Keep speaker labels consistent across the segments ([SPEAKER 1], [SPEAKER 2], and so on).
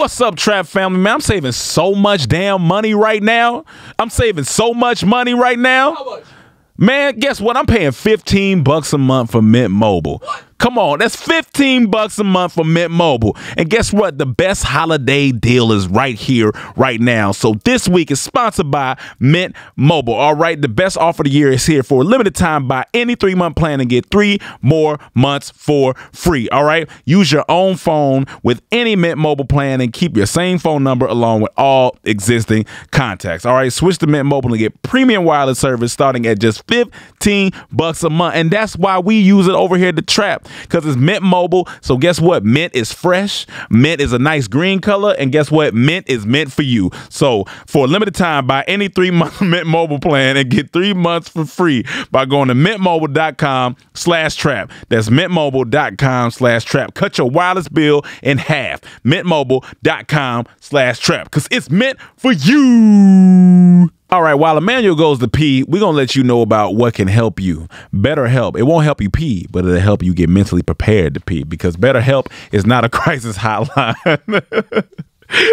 [SPEAKER 1] What's up, Trap family, man? I'm saving so much damn money right now. I'm saving so much money right now.
[SPEAKER 2] How much?
[SPEAKER 1] Man, guess what? I'm paying $15 a month for Mint Mobile.
[SPEAKER 2] What?
[SPEAKER 1] Come on, that's $15 a month for Mint Mobile. And guess what? The best holiday deal is right here, right now. So this week is sponsored by Mint Mobile. All right, the best offer of the year is here. For a limited time, buy any 3-month plan and get 3 more months for free. All right, use your own phone with any Mint Mobile plan and keep your same phone number along with all existing contacts. All right, switch to Mint Mobile and get premium wireless service starting at just $15 a month. And that's why we use it over here at the Trap. Because it's Mint Mobile. So guess what? Mint is fresh. Mint is a nice green color. And guess what? Mint is meant for you. So for a limited time, buy any 3-month Mint Mobile plan and get 3 months for free by going to mintmobile.com/trap. That's mintmobile.com/trap. Cut your wireless bill in half. mintmobile.com/trap. Because it's meant for you. All right, while Emmanuel goes to pee, we're going to let you know about what can help you. BetterHelp. It won't help you pee, but it'll help you get mentally prepared to pee, because BetterHelp is not a crisis hotline.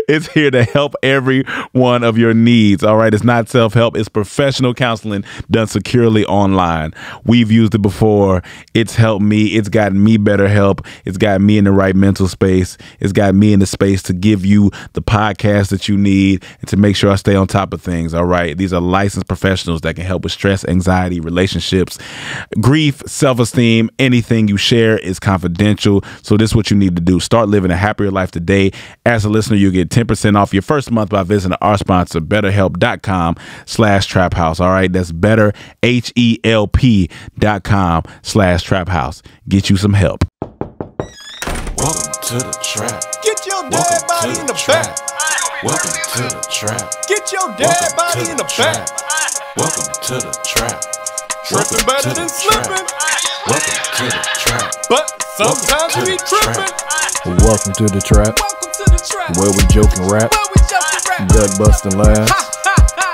[SPEAKER 1] It's here to help every one of your needs. All right. It's not self-help. It's professional counseling done securely online. We've used it before. It's helped me. It's gotten me better help. It's got me in the right mental space. It's got me in the space to give you the podcast that you need and to make sure I stay on top of things. All right. These are licensed professionals that can help with stress, anxiety, relationships, grief, self-esteem. Anything you share is confidential. So this is what you need to do. Start living a happier life today. As a listener, you'll get 10% off your first month by visiting our sponsor, betterhelp.com/traphouse. All right, that's betterhelp.com/traphouse. Get you some help.
[SPEAKER 3] Welcome to the trap.
[SPEAKER 2] Get your dead body in the back.
[SPEAKER 3] Welcome to the trap.
[SPEAKER 2] Get your dead body in the back.
[SPEAKER 3] Welcome to the trap.
[SPEAKER 2] Tripping better than slipping.
[SPEAKER 3] Welcome to the trap.
[SPEAKER 2] But sometimes we tripping.
[SPEAKER 4] Welcome to the trap,
[SPEAKER 2] Welcome to the trap.
[SPEAKER 4] where we joke and rap,
[SPEAKER 2] Where we joking rap.
[SPEAKER 4] gut busting laughs,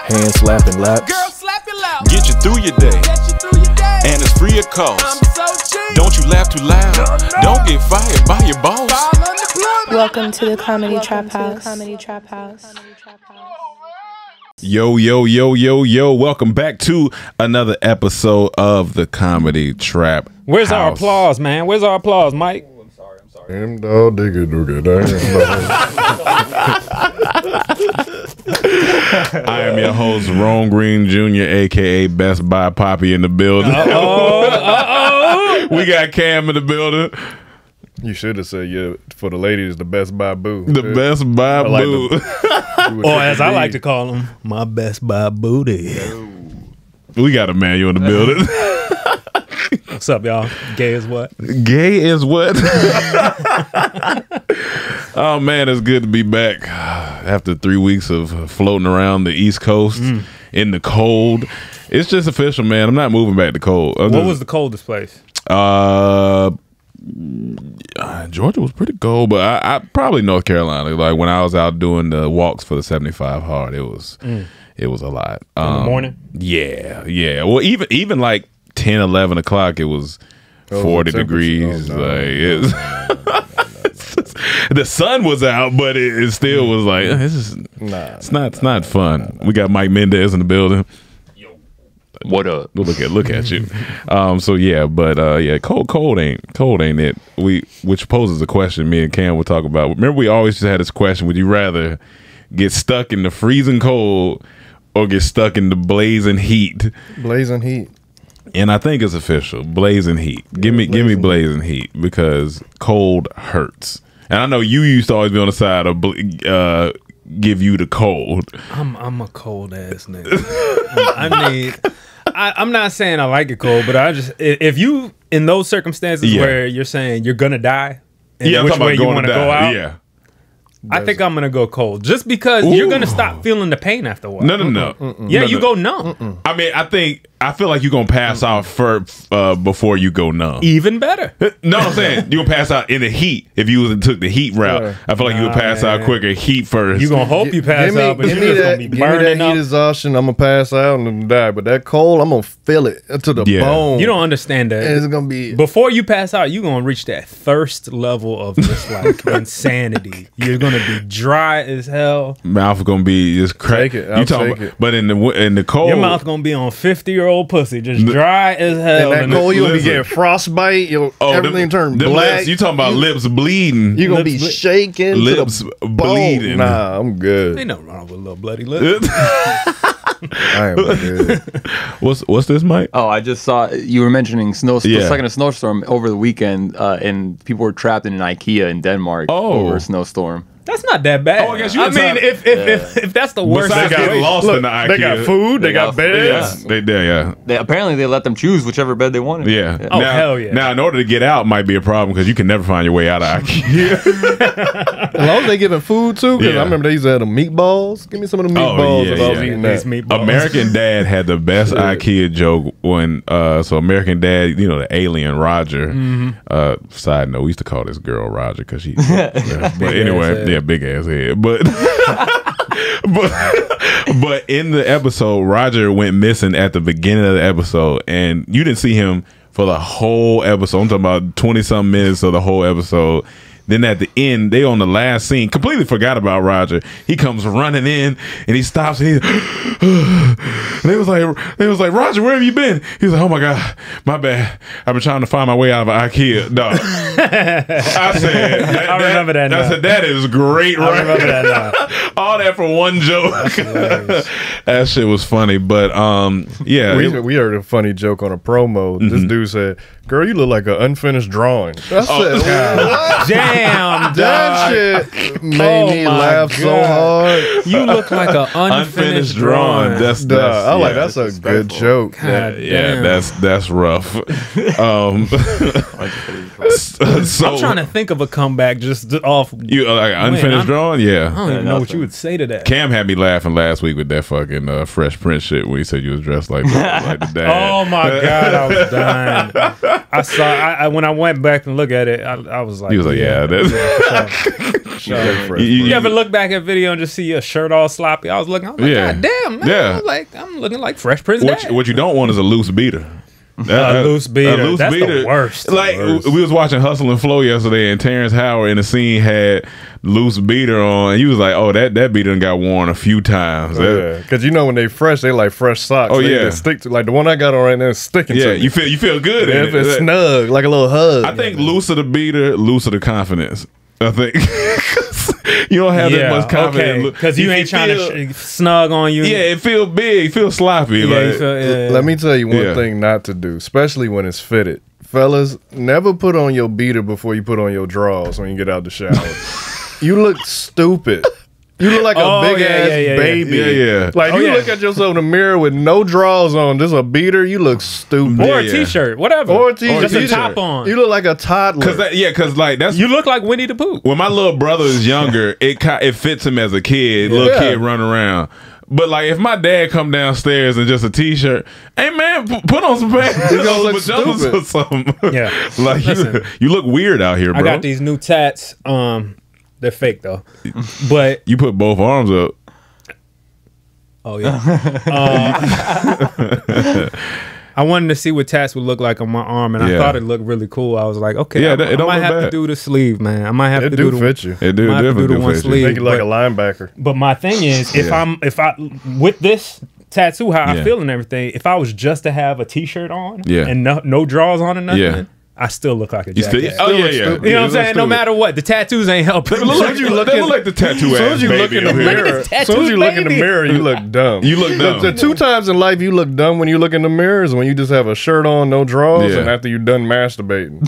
[SPEAKER 4] hand slapping laps.
[SPEAKER 2] Girl, slap your loud.
[SPEAKER 3] Get you through your day,
[SPEAKER 2] Get you through your day.
[SPEAKER 3] and it's free of cost.
[SPEAKER 2] I'm so cheap.
[SPEAKER 3] Don't you laugh too loud.
[SPEAKER 2] No.
[SPEAKER 3] Don't get fired by your boss.
[SPEAKER 2] All unemployment.
[SPEAKER 5] Welcome to the Comedy Trap House. Comedy Trap House.
[SPEAKER 1] Yo, yo, yo, yo, yo. Welcome back to another episode of the Comedy Trap.
[SPEAKER 6] Where's our
[SPEAKER 1] House.
[SPEAKER 6] applause, man? Where's our applause, Mike?
[SPEAKER 4] Damn dog, digga, dooga, damn
[SPEAKER 1] I am your host, Ron Green Jr., a.k.a. Best Buy Poppy in the building. We got Cam in the building.
[SPEAKER 4] You should have said, yeah, for the ladies, the Best Buy boo.
[SPEAKER 1] The Best Buy
[SPEAKER 4] like
[SPEAKER 1] Boo.
[SPEAKER 6] Or as I like to call him, my Best Buy booty.
[SPEAKER 1] We got Emmanuel in the building.
[SPEAKER 6] What's up, y'all? Gay as what?
[SPEAKER 1] Gay is what? Oh, man, it's good to be back after 3 weeks of floating around the East Coast in the cold. It's just official, man. I'm not moving back to cold.
[SPEAKER 6] What was the coldest place?
[SPEAKER 1] Georgia was pretty cold, but I probably North Carolina. Like when I was out doing the walks for the 75 hard, it was a lot.
[SPEAKER 6] In the morning?
[SPEAKER 1] Yeah. Well, even like 10, 11 o'clock, it was 40 degrees. The sun was out, but it still was like it's not fun. We got Mike Mendez in the building.
[SPEAKER 7] What up?
[SPEAKER 1] Look at you. So yeah, but cold ain't it. Which poses a question me and Cam will talk about. Remember, we always just had this question: would you rather get stuck in the freezing cold or get stuck in the blazing heat?
[SPEAKER 4] Blazing heat.
[SPEAKER 1] And I think it's official. Blazing heat. Give me blazing heat, because cold hurts. And I know you used to always be on the side of give you the cold.
[SPEAKER 6] I'm a cold ass nigga. I'm not saying I like it cold, but if you in those circumstances where you're saying you're gonna die, and which way you want to go out, I think I'm gonna go cold, just because you're gonna stop feeling the pain after a while.
[SPEAKER 1] No.
[SPEAKER 6] Yeah, you go numb.
[SPEAKER 1] I mean, I think I feel like you're gonna pass out before you go numb.
[SPEAKER 6] Even better.
[SPEAKER 1] No, I'm saying you're gonna pass out in the heat if you took the heat route.
[SPEAKER 4] Yeah.
[SPEAKER 1] I feel like you would pass out quicker heat first.
[SPEAKER 6] You gonna hope you pass out, but you're just gonna be burning up.
[SPEAKER 4] Heat exhaustion. I'm gonna pass out and then die. But that cold, I'm gonna feel it to the bone.
[SPEAKER 6] You don't understand that.
[SPEAKER 4] And it's gonna be
[SPEAKER 6] before you pass out. You're gonna reach that thirst level of just like insanity. You're gonna be dry as hell.
[SPEAKER 1] Mouth gonna be just crack.
[SPEAKER 4] I'll take it.
[SPEAKER 1] But in the cold,
[SPEAKER 6] your mouth gonna be on 50-year-old pussy, just dry as hell.
[SPEAKER 4] And that cold, you'll be getting frostbite. Everything turn black.
[SPEAKER 1] You talking about lips bleeding?
[SPEAKER 4] You're gonna be shaking.
[SPEAKER 1] Lips bleeding.
[SPEAKER 4] Nah, I'm good.
[SPEAKER 6] Ain't nothing wrong with a little bloody lip.
[SPEAKER 4] I am good.
[SPEAKER 1] What's this, Mike?
[SPEAKER 7] Oh, I just saw you were mentioning the second a snowstorm over the weekend, and people were trapped in an IKEA in Denmark over a snowstorm.
[SPEAKER 6] That's not that bad.
[SPEAKER 1] Oh, I guess you.
[SPEAKER 6] I mean, if that's the worst,
[SPEAKER 1] they got lost in the IKEA.
[SPEAKER 4] They got food. They got beds.
[SPEAKER 7] Apparently, they let them choose whichever bed they wanted.
[SPEAKER 1] Yeah.
[SPEAKER 6] Oh, hell yeah.
[SPEAKER 1] Now, in order to get out, might be a problem because you can never find your way out of IKEA.
[SPEAKER 4] As long as they giving food too, because I remember they used to have the meatballs. Give me some of the meatballs. If I was eating that.
[SPEAKER 1] American Dad had the best IKEA joke when so American Dad, the alien Roger. Side note, we used to call this girl Roger because she. But anyway, big ass head. But but in the episode, Roger went missing at the beginning of the episode, and you didn't see him for the whole episode. I'm talking about 20-something minutes of the whole episode. Then at the end, they on the last scene, completely forgot about Roger. He comes running in and he stops. And they was like, Roger, where have you been? He was like, oh my God, my bad. I've been trying to find my way out of IKEA. No, I said,
[SPEAKER 6] I remember that.
[SPEAKER 1] I said that is great.
[SPEAKER 6] I remember that now.
[SPEAKER 1] All that for one joke. That shit was funny, but yeah.
[SPEAKER 4] We heard a funny joke on a promo. This dude said, "Girl, you look like an unfinished drawing." I said, what?
[SPEAKER 6] Damn,
[SPEAKER 4] that shit made me laugh so hard.
[SPEAKER 6] You look like an unfinished drawing.
[SPEAKER 1] That's
[SPEAKER 4] a good joke.
[SPEAKER 1] That's rough. So
[SPEAKER 6] I'm trying to think of a comeback just off.
[SPEAKER 1] You like unfinished drawing? Yeah.
[SPEAKER 6] I don't even know what you would say to that.
[SPEAKER 1] Cam had me laughing last week with that fucking Fresh Prince shit when he said you was dressed like the dad.
[SPEAKER 6] Oh my God, I was dying. I saw. When I went back and looked at it, I was like,
[SPEAKER 1] he was like, yeah.
[SPEAKER 6] You ever look back at video and just see your shirt all sloppy? I was looking. I was like, God damn, man. Yeah. I'm looking like Fresh Prince.
[SPEAKER 1] What you don't want is a loose beater.
[SPEAKER 6] A loose beater. That's the worst.
[SPEAKER 1] Like we was watching Hustle and Flow yesterday, and Terrence Howard in the scene had loose beater on, and he was like, "Oh, that beater done got worn a few times."
[SPEAKER 4] Yeah, because when they fresh, they like fresh socks.
[SPEAKER 1] Oh
[SPEAKER 4] they stick to, like the one I got on right now is sticking.
[SPEAKER 1] Yeah,
[SPEAKER 4] to me.
[SPEAKER 1] you feel good.
[SPEAKER 4] If it's snug, like a little hug.
[SPEAKER 1] I think looser the beater, looser the confidence. I think you don't have that much confidence
[SPEAKER 6] because you ain't trying to snug on you.
[SPEAKER 1] Yeah, it feel big, feel sloppy.
[SPEAKER 4] Let me tell you one thing not to do, especially when it's fitted. Fellas, never put on your beater before you put on your drawers when you get out the shower. You look stupid. You look like a big ass baby.
[SPEAKER 1] Yeah.
[SPEAKER 4] Like you look at yourself in the mirror with no drawers on, just a beater. You look stupid.
[SPEAKER 6] Or a t-shirt, whatever.
[SPEAKER 4] Or a t-shirt.
[SPEAKER 6] Just a top on.
[SPEAKER 4] You look like a toddler.
[SPEAKER 1] Because like that's
[SPEAKER 6] you look like Winnie the Pooh.
[SPEAKER 1] When my little brother is younger, it fits him as a kid. Little kid running around. But like if my dad come downstairs in just a t-shirt, hey man, put on some pants, pajamas or something.
[SPEAKER 6] Yeah,
[SPEAKER 1] like you look weird out here, bro.
[SPEAKER 6] I got these new tats. They're fake though, but
[SPEAKER 1] you put both arms up.
[SPEAKER 6] Oh yeah. I wanted to see what tats would look like on my arm, and I thought it looked really cool. I was like, okay, I might have to do the sleeve, man. I might have to do the
[SPEAKER 4] fit you.
[SPEAKER 1] It do definitely do
[SPEAKER 6] one sleeve.
[SPEAKER 4] Make you like a linebacker.
[SPEAKER 6] But my thing is, if I with this tattoo, how I feel and everything, if I was just to have a t-shirt on, and no drawers on or nothing. I still look like a jackass.
[SPEAKER 1] You know
[SPEAKER 6] what I'm saying? No matter what, the tattoos ain't helping.
[SPEAKER 1] They look like the tattoo ass.
[SPEAKER 4] As soon as you look in the mirror, you look dumb.
[SPEAKER 1] You look dumb.
[SPEAKER 4] The two times in life you look dumb when you look in the mirror is when you just have a shirt on, no drawers, and after you done masturbating.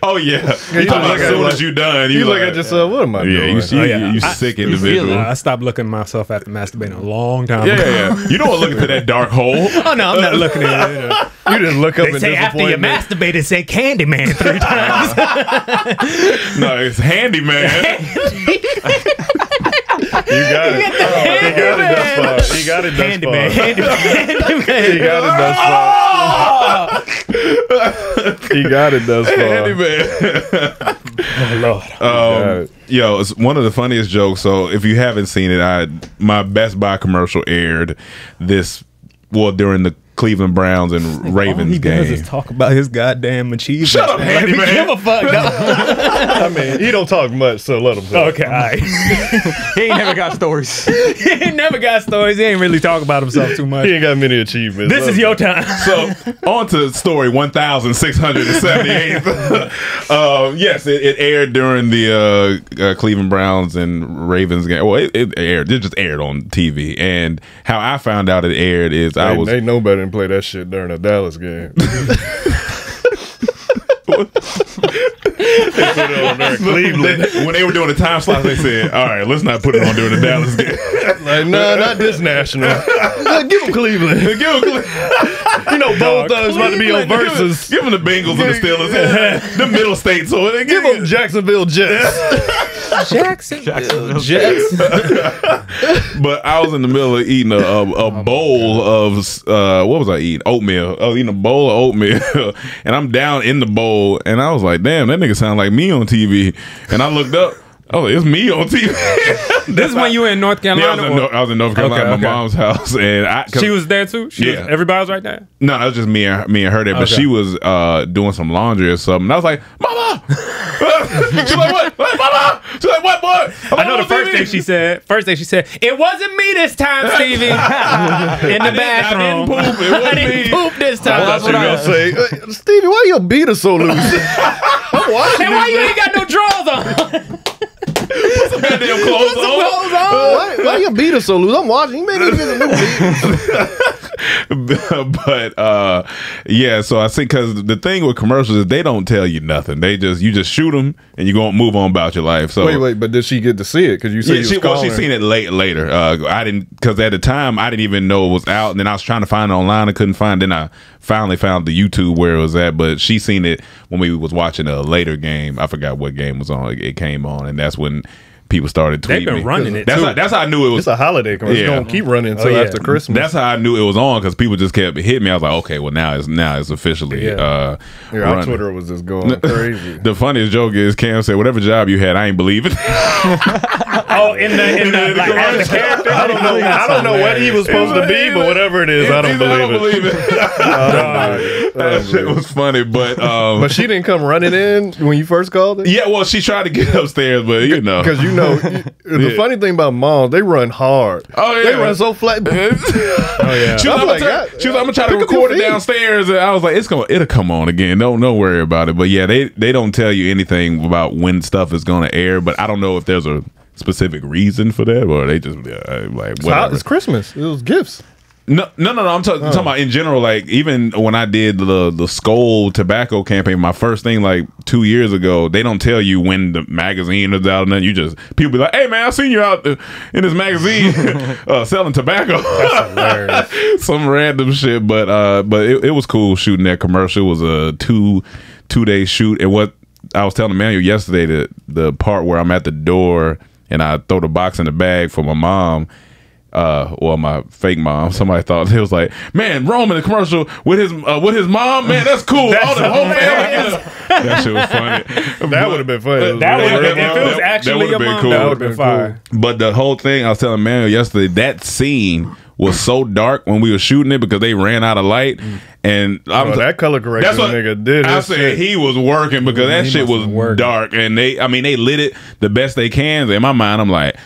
[SPEAKER 1] Oh yeah, as soon as you done,
[SPEAKER 4] you look at yourself. What am I doing?
[SPEAKER 1] You sick individual.
[SPEAKER 6] I stopped looking at myself after masturbating a long time ago.
[SPEAKER 1] Yeah. You don't want to look into that dark hole.
[SPEAKER 6] Oh no, I'm not looking at it.
[SPEAKER 4] You didn't look up.
[SPEAKER 6] They say after you masturbated, say Candyman 3 times.
[SPEAKER 1] No, it's Handyman.
[SPEAKER 4] You got it. thus far. He got it thus
[SPEAKER 6] Handyman.
[SPEAKER 4] far.
[SPEAKER 6] Handyman.
[SPEAKER 4] He got it thus far. He got it thus far.
[SPEAKER 6] Oh, Lord.
[SPEAKER 1] Yo, it's one of the funniest jokes. So if you haven't seen it, my Best Buy commercial aired during the Cleveland Browns and Ravens
[SPEAKER 6] All he
[SPEAKER 1] game.
[SPEAKER 6] does is talk about his goddamn achievements.
[SPEAKER 1] Shut up, Handyman.
[SPEAKER 6] Give a fuck, dog.
[SPEAKER 4] I mean, he don't talk much, so let him talk.
[SPEAKER 6] Okay, all right.
[SPEAKER 7] He ain't never got stories.
[SPEAKER 6] He ain't never got stories. He ain't really talk about himself too much.
[SPEAKER 4] He ain't got many achievements.
[SPEAKER 6] This is your time.
[SPEAKER 1] So on to story 1678. Yes, it aired during the Cleveland Browns and Ravens game. Well, it aired. It just aired on TV. And how I found out it aired is
[SPEAKER 4] they know better than play that shit during a Dallas game. They put it on there in Cleveland.
[SPEAKER 1] When they were doing the time slots, they said, "All right, let's not put it on during the Dallas game."
[SPEAKER 4] Like, no, not this national. Give him Cleveland.
[SPEAKER 1] Give them Cleveland.
[SPEAKER 4] You know, both thugs about to be on versus.
[SPEAKER 1] Give them the Bengals and the Steelers, the middle states. So they
[SPEAKER 4] Give them Jacksonville Jets.
[SPEAKER 6] Jacksonville Jets.
[SPEAKER 1] But I was in the middle of eating a bowl of what was I eating? Oatmeal. I was eating a bowl of oatmeal, and I'm down in the bowl, and I was like, "Damn, that nigga sound like me on TV." And I looked up. Oh, it's me on TV.
[SPEAKER 6] This is when you were in North Carolina?
[SPEAKER 1] Yeah, I was in North Carolina at
[SPEAKER 6] Okay.
[SPEAKER 1] my mom's house, and
[SPEAKER 6] She was there too? Everybody was right there?
[SPEAKER 1] No, that was just me and her there. But
[SPEAKER 6] Okay.
[SPEAKER 1] she was doing some laundry or something. And I was like, "Mama!" She's like, "What? Like, Mama?" She's like, "What, boy?"
[SPEAKER 6] I know the first thing she said, "It wasn't me this time, Stevie." In the bathroom.
[SPEAKER 1] I didn't poop. It wasn't
[SPEAKER 6] I didn't
[SPEAKER 1] me.
[SPEAKER 6] poop this time.
[SPEAKER 4] I thought you were gonna say, Stevie, why your beater so loose? I'm watching.
[SPEAKER 6] And why you ain't got no drawers on?
[SPEAKER 1] Goddamn clothes on.
[SPEAKER 4] Why your beater so loose? I'm watching. You made me get a new beater.
[SPEAKER 1] But yeah, so I think because the thing with commercials is they don't tell you nothing. You just shoot them and you go move on about your life. So
[SPEAKER 4] Wait, but did she get to see it? Because you said
[SPEAKER 1] she seen it later. I didn't, because at the time I didn't even know it was out, and then I was trying to find it online. I couldn't find it. Then I finally found the YouTube where it was at. But she seen it when we was watching a later game. I forgot what game was on. It came on, and that's when people started tweeting.
[SPEAKER 6] They've been
[SPEAKER 1] me.
[SPEAKER 6] running it.
[SPEAKER 1] That's how I knew it was.
[SPEAKER 4] It's a holiday commercial.
[SPEAKER 1] Yeah.
[SPEAKER 4] It's gonna keep running until after Christmas.
[SPEAKER 1] That's how I knew it was on, because people just kept hitting me. I was like, okay, well now it's officially
[SPEAKER 4] our
[SPEAKER 1] running.
[SPEAKER 4] Twitter was just going crazy.
[SPEAKER 1] The funniest joke is Cam said, "Whatever job you had, I ain't believe it."
[SPEAKER 6] Oh, in the like as the character.
[SPEAKER 4] I don't know what he was supposed to be, but whatever it is, I don't believe it.
[SPEAKER 1] That shit was funny,
[SPEAKER 4] but she didn't come running in when you first called it.
[SPEAKER 1] yeah, well, she tried to get upstairs, but
[SPEAKER 4] Because the funny thing about moms, they run hard.
[SPEAKER 1] Oh, yeah.
[SPEAKER 4] They run so flat.
[SPEAKER 1] Oh yeah. She was
[SPEAKER 4] I'm
[SPEAKER 1] like,
[SPEAKER 4] like,
[SPEAKER 1] I'm gonna try to
[SPEAKER 4] pick up
[SPEAKER 1] record
[SPEAKER 4] your
[SPEAKER 1] it
[SPEAKER 4] feet.
[SPEAKER 1] downstairs, and I was like, it'll come on again. Don't worry about it. But yeah, they don't tell you anything about when stuff is gonna air. But I don't know if there's a specific reason for that, or they just like whatever.
[SPEAKER 4] It's Christmas. It was gifts.
[SPEAKER 1] No. I'm talking about in general. Like even when I did the Skoal tobacco campaign, my first thing like 2 years ago, they don't tell you when the magazine is out, and then you just people be like, "Hey man, I seen you out in this magazine selling tobacco."
[SPEAKER 4] That's hilarious.
[SPEAKER 1] Some random shit, but it was cool shooting that commercial. It was a two-day shoot, and what I was telling Emmanuel yesterday, the part where I'm at the door and I throw the box in the bag for my mom. Well, my fake mom. Somebody thought it was like, man, Rome in the commercial with his mom. Man, that's cool. All the whole family. That shit was funny.
[SPEAKER 4] That would have been funny.
[SPEAKER 6] That would have been, if it was actually your mom, that would have been fire.
[SPEAKER 1] But the whole thing, I was telling Manuel yesterday, that scene was so dark when we were shooting it because they ran out of light. And
[SPEAKER 4] that color correction nigga did.
[SPEAKER 1] I said he was working because that shit was dark, and they lit it the best they can. In my mind, I'm like,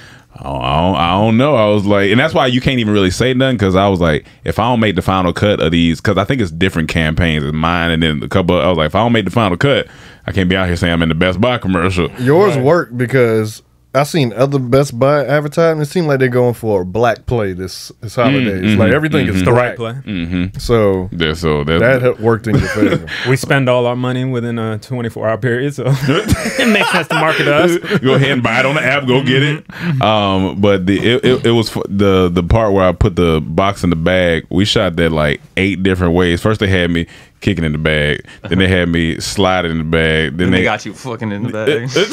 [SPEAKER 1] I don't know. I was like, and that's why you can't even really say nothing, because I was like, if I don't make the final cut of these, because I think it's different campaigns. It's mine and then a couple. I was like, if I don't make the final cut, I can't be out here saying I'm in the Best Buy commercial.
[SPEAKER 4] Yours worked because I seen other Best Buy advertising. It seemed like they're going for a black play this holiday. It's like everything is
[SPEAKER 6] The right
[SPEAKER 4] black.
[SPEAKER 6] play.
[SPEAKER 4] So that worked in your favor.
[SPEAKER 6] We spend all our money within a 24-hour period, so it makes sense to market to us.
[SPEAKER 1] Go ahead and buy it on the app. Go get it. But it was the part where I put the box in the bag. We shot that like 8 different ways. First they had me kicking in the bag. Then they had me sliding in the bag. Then
[SPEAKER 7] they got you fucking in the bag.
[SPEAKER 1] They fucked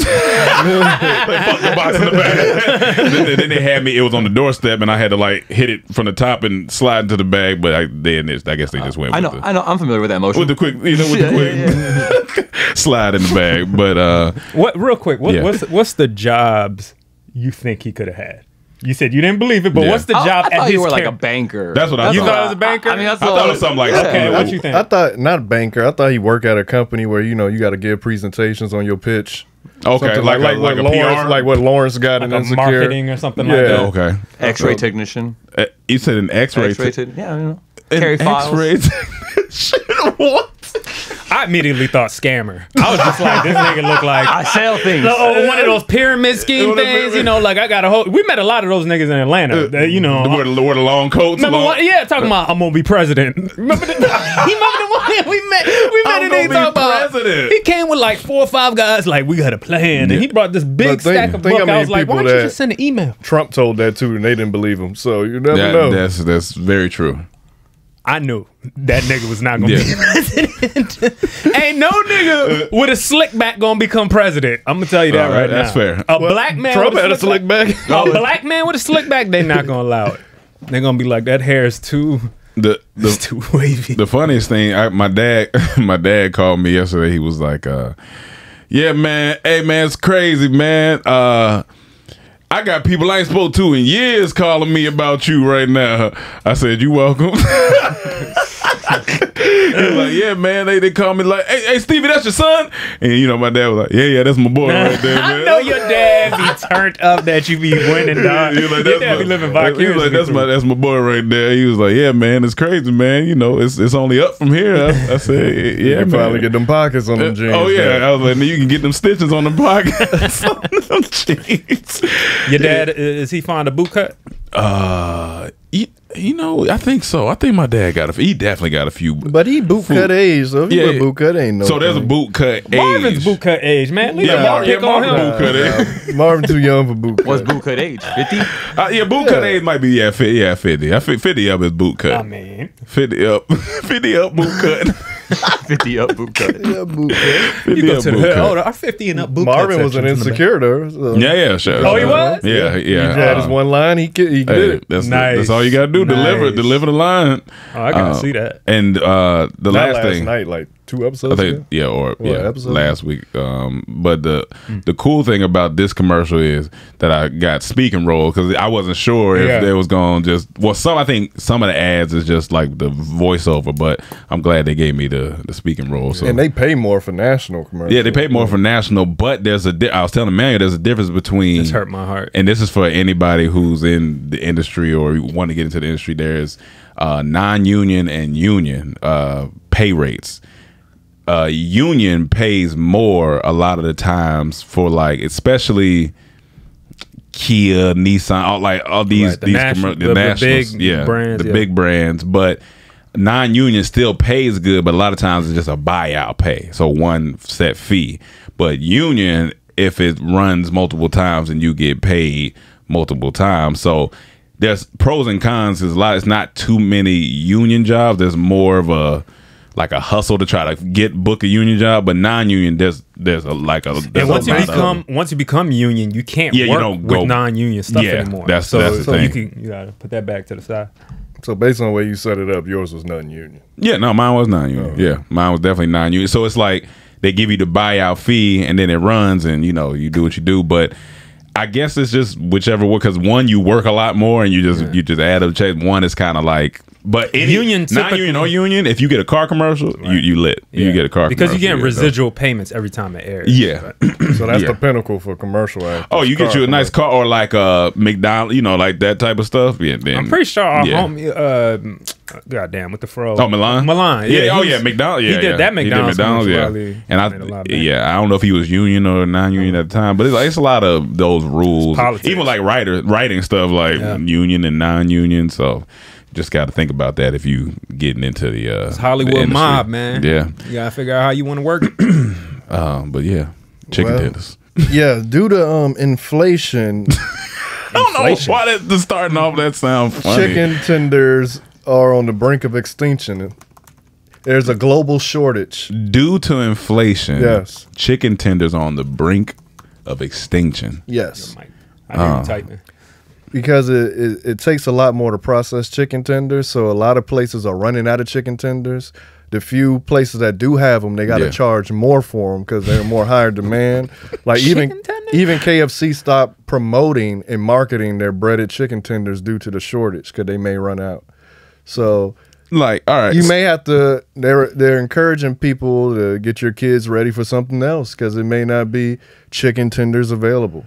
[SPEAKER 1] the box in the bag. then they had me. It was on the doorstep, and I had to like hit it from the top and slide into the bag. But I guess they just went.
[SPEAKER 7] I know. I'm familiar with that motion.
[SPEAKER 1] With the quick, slide in the bag. But
[SPEAKER 6] what? Real quick, what's the jobs you think he could have had? You said you didn't believe it, but what's the job?
[SPEAKER 7] I thought you were like a banker.
[SPEAKER 1] That's what I thought.
[SPEAKER 6] You thought it was a banker?
[SPEAKER 7] I mean,
[SPEAKER 1] I thought it was something like that.
[SPEAKER 6] Okay, what you think?
[SPEAKER 4] I thought not a banker. I thought he worked at a company where you got to give presentations on your pitch.
[SPEAKER 1] Okay, like
[SPEAKER 4] what
[SPEAKER 1] a
[SPEAKER 4] Lawrence,
[SPEAKER 1] PR?
[SPEAKER 4] like what Lawrence got in Insecure.
[SPEAKER 6] Marketing or something like that.
[SPEAKER 1] Okay.
[SPEAKER 7] X-ray technician.
[SPEAKER 1] You said an X-ray.
[SPEAKER 7] Yeah, I know. Carry files.
[SPEAKER 1] X-ray. What?
[SPEAKER 6] I immediately thought scammer. I was just like, this nigga look like
[SPEAKER 7] I sell things.
[SPEAKER 6] one of those pyramid scheme things. Like I got a whole. We met a lot of those niggas in Atlanta.
[SPEAKER 1] Wear the long coats.
[SPEAKER 6] Talking about I'm gonna be president. Remember the one we met? We met and they talking about president. He came with like 4 or 5 guys. Like we got a plan, and he brought this big stack of book. I was like, why don't you just send an email?
[SPEAKER 4] Trump told that too, and they didn't believe him. So you never know.
[SPEAKER 1] That's very true.
[SPEAKER 6] I knew that nigga was not gonna be president. Ain't no nigga with a slick back gonna become president. I'm gonna tell you that right now.
[SPEAKER 1] That's fair.
[SPEAKER 6] Black man.
[SPEAKER 4] Trump had a slick back.
[SPEAKER 6] A black man with a slick back, they not gonna allow it. They're gonna be like, that hair is too. It's too wavy.
[SPEAKER 1] The funniest thing, my dad called me yesterday. He was like, "Yeah, man. Hey, man, it's crazy, man. I got people I ain't spoke to in years calling me about you right now." I said, "You welcome." He was like, "Yeah, man." They call me like, "Hey, Stevie, that's your son?" And my dad was like, "Yeah, that's my boy right there, man."
[SPEAKER 6] I know your dad be turned up that you be winning, dog. Like, your dad be living vicariously.
[SPEAKER 1] He was like, "That's my boy right there." He was like, "Yeah, man, it's crazy, man. It's only up from here." I said, "Yeah,
[SPEAKER 4] you probably get them pockets on them jeans."
[SPEAKER 1] Oh yeah, man. I was like, "You can get them stitches on the pockets on them jeans."
[SPEAKER 6] Your dad, is he fond of boot cut?
[SPEAKER 1] I think so. I think my dad he definitely got a few.
[SPEAKER 4] But he boot cut age, so if you put boot cut, ain't no.
[SPEAKER 1] So there's a boot cut age.
[SPEAKER 6] Marvin's boot cut age, man.
[SPEAKER 1] Marvin boot cut age.
[SPEAKER 4] Marvin too young for boot cut.
[SPEAKER 7] What's boot cut age? 50?
[SPEAKER 1] Boot cut age might be 50. I think 50 up is boot cut.
[SPEAKER 6] I mean,
[SPEAKER 1] 50 up, 50 up boot cut.
[SPEAKER 7] 50 up boot cut.
[SPEAKER 4] Yeah, boot cut.
[SPEAKER 6] You go to the hood. Our 50 and up boot cut.
[SPEAKER 4] Marvin was an Insecure though. So.
[SPEAKER 1] Yeah, sure.
[SPEAKER 6] Oh, he was?
[SPEAKER 1] Yeah.
[SPEAKER 4] He had his one line. He did it.
[SPEAKER 1] That's
[SPEAKER 6] nice.
[SPEAKER 1] That's all you gotta do. Deliver the line.
[SPEAKER 6] Oh, I gotta see that.
[SPEAKER 1] And the last thing,
[SPEAKER 4] night, like 2 episodes.
[SPEAKER 1] I think,
[SPEAKER 4] episode?
[SPEAKER 1] last week. But the cool thing about this commercial is that I got speaking role because I wasn't sure if they was going to just I think some of the ads is just like the voiceover, but I'm glad they gave me the speaking role. So
[SPEAKER 4] and they pay more for national commercials.
[SPEAKER 1] Yeah, they pay more for national, but there's I was telling Manuel there's a difference between.
[SPEAKER 6] This hurt my heart.
[SPEAKER 1] And this is for anybody who's in the industry or want to get into the industry. There's non-union and union pay rates. Union pays more a lot of the times for like especially Kia, Nissan, all these
[SPEAKER 6] the big brands,
[SPEAKER 1] big brands, but non-union still pays good, but a lot of times it's just a buyout pay, so one set fee. But union, if it runs multiple times and you get paid multiple times, so there's pros and cons. It's not too many union jobs. There's more of a hustle to try to book a union job, but non-union there's
[SPEAKER 6] once you become union, you can't work with non-union stuff anymore.
[SPEAKER 1] That's the thing.
[SPEAKER 6] You gotta put that back to the side.
[SPEAKER 4] So based on the way you set it up, yours was non-union.
[SPEAKER 1] Yeah, no, mine was non-union. Oh. Yeah, mine was definitely non-union. So it's like they give you the buyout fee and then it runs and you do what you do, but I guess it's just whichever one, because one, you work a lot more and you just add up the check. One is kind of like, but
[SPEAKER 6] union,
[SPEAKER 1] non-union or union, if you get a car commercial, right. you lit. Yeah. You get a car
[SPEAKER 6] because
[SPEAKER 1] commercial.
[SPEAKER 6] You get residual payments every time it airs.
[SPEAKER 1] Yeah.
[SPEAKER 4] So that's the pinnacle for commercial actors.
[SPEAKER 1] Oh, you get you a nice car or like a McDonald's, like that type of stuff. Yeah, then
[SPEAKER 6] I'm pretty sure our homie, goddamn, with the fro.
[SPEAKER 1] Oh, Milan.
[SPEAKER 6] Yeah.
[SPEAKER 1] Oh yeah, McDonald's. Yeah,
[SPEAKER 6] he did that McDonald's.
[SPEAKER 1] Yeah. And I don't know if he was union or non-union at the time, but it's a lot of those rules. Even like writing stuff like union and non-union. So just got to think about that if you getting into the
[SPEAKER 6] it's Hollywood mob, man.
[SPEAKER 1] Yeah,
[SPEAKER 6] you gotta figure out how you want to work it.
[SPEAKER 1] But yeah, chicken tenders.
[SPEAKER 4] Yeah, due to inflation.
[SPEAKER 1] I don't know why the starting off that sound funny.
[SPEAKER 4] Chicken tenders are on the brink of extinction. There's a global shortage.
[SPEAKER 1] Due to inflation,
[SPEAKER 4] Yes.
[SPEAKER 1] chicken tenders are on the brink of extinction.
[SPEAKER 4] Yes.
[SPEAKER 6] I hear you typing.
[SPEAKER 4] Because it takes a lot more to process chicken tenders, so a lot of places are running out of chicken tenders. The few places that do have them, they got to charge more for them because they're more higher demand. Like even KFC stopped promoting and marketing their breaded chicken tenders due to the shortage because they may run out. So,
[SPEAKER 1] like, all right,
[SPEAKER 4] you may have to. They're encouraging people to get your kids ready for something else because it may not be chicken tenders available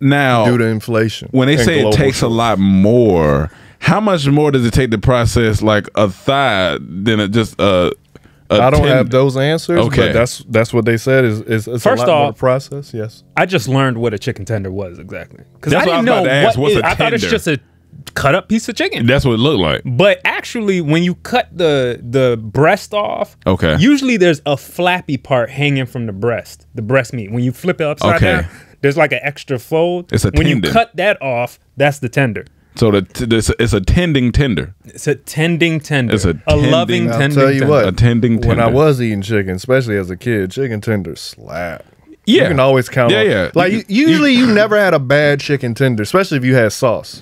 [SPEAKER 1] now
[SPEAKER 4] due to inflation.
[SPEAKER 1] When they say it takes a lot more. How much more does it take to process like a thigh than just a
[SPEAKER 4] I don't have those answers,
[SPEAKER 1] okay.
[SPEAKER 4] but that's what they said. Is it's
[SPEAKER 6] First
[SPEAKER 4] a lot more
[SPEAKER 6] off,
[SPEAKER 4] to process. Yes,
[SPEAKER 6] I just learned what a chicken tender was exactly because
[SPEAKER 1] That's
[SPEAKER 6] I didn't
[SPEAKER 1] what I was
[SPEAKER 6] know
[SPEAKER 1] about to ask.
[SPEAKER 6] what
[SPEAKER 1] What's
[SPEAKER 6] is,
[SPEAKER 1] a
[SPEAKER 6] I thought it's
[SPEAKER 1] tender?
[SPEAKER 6] just a cut up piece of chicken.
[SPEAKER 1] That's what it looked like.
[SPEAKER 6] But actually, when you cut the breast off,
[SPEAKER 1] Okay.
[SPEAKER 6] usually there's a flappy part hanging from the breast meat. When you flip it upside down, there's like an extra fold.
[SPEAKER 1] It's a
[SPEAKER 6] when
[SPEAKER 1] tendon.
[SPEAKER 6] you cut that off, that's the tender.
[SPEAKER 1] So it's a tending tender.
[SPEAKER 6] It's a tending tender.
[SPEAKER 1] It's a
[SPEAKER 6] loving
[SPEAKER 4] I'll
[SPEAKER 6] tending
[SPEAKER 4] tell you
[SPEAKER 6] tender.
[SPEAKER 4] what.
[SPEAKER 1] A tending
[SPEAKER 4] When I
[SPEAKER 1] tender.
[SPEAKER 4] was eating chicken, especially as a kid, chicken tenders slap.
[SPEAKER 1] Yeah.
[SPEAKER 4] You can always count on.
[SPEAKER 1] Yeah.
[SPEAKER 4] Like usually, you never had a bad chicken tender, especially if you had sauce.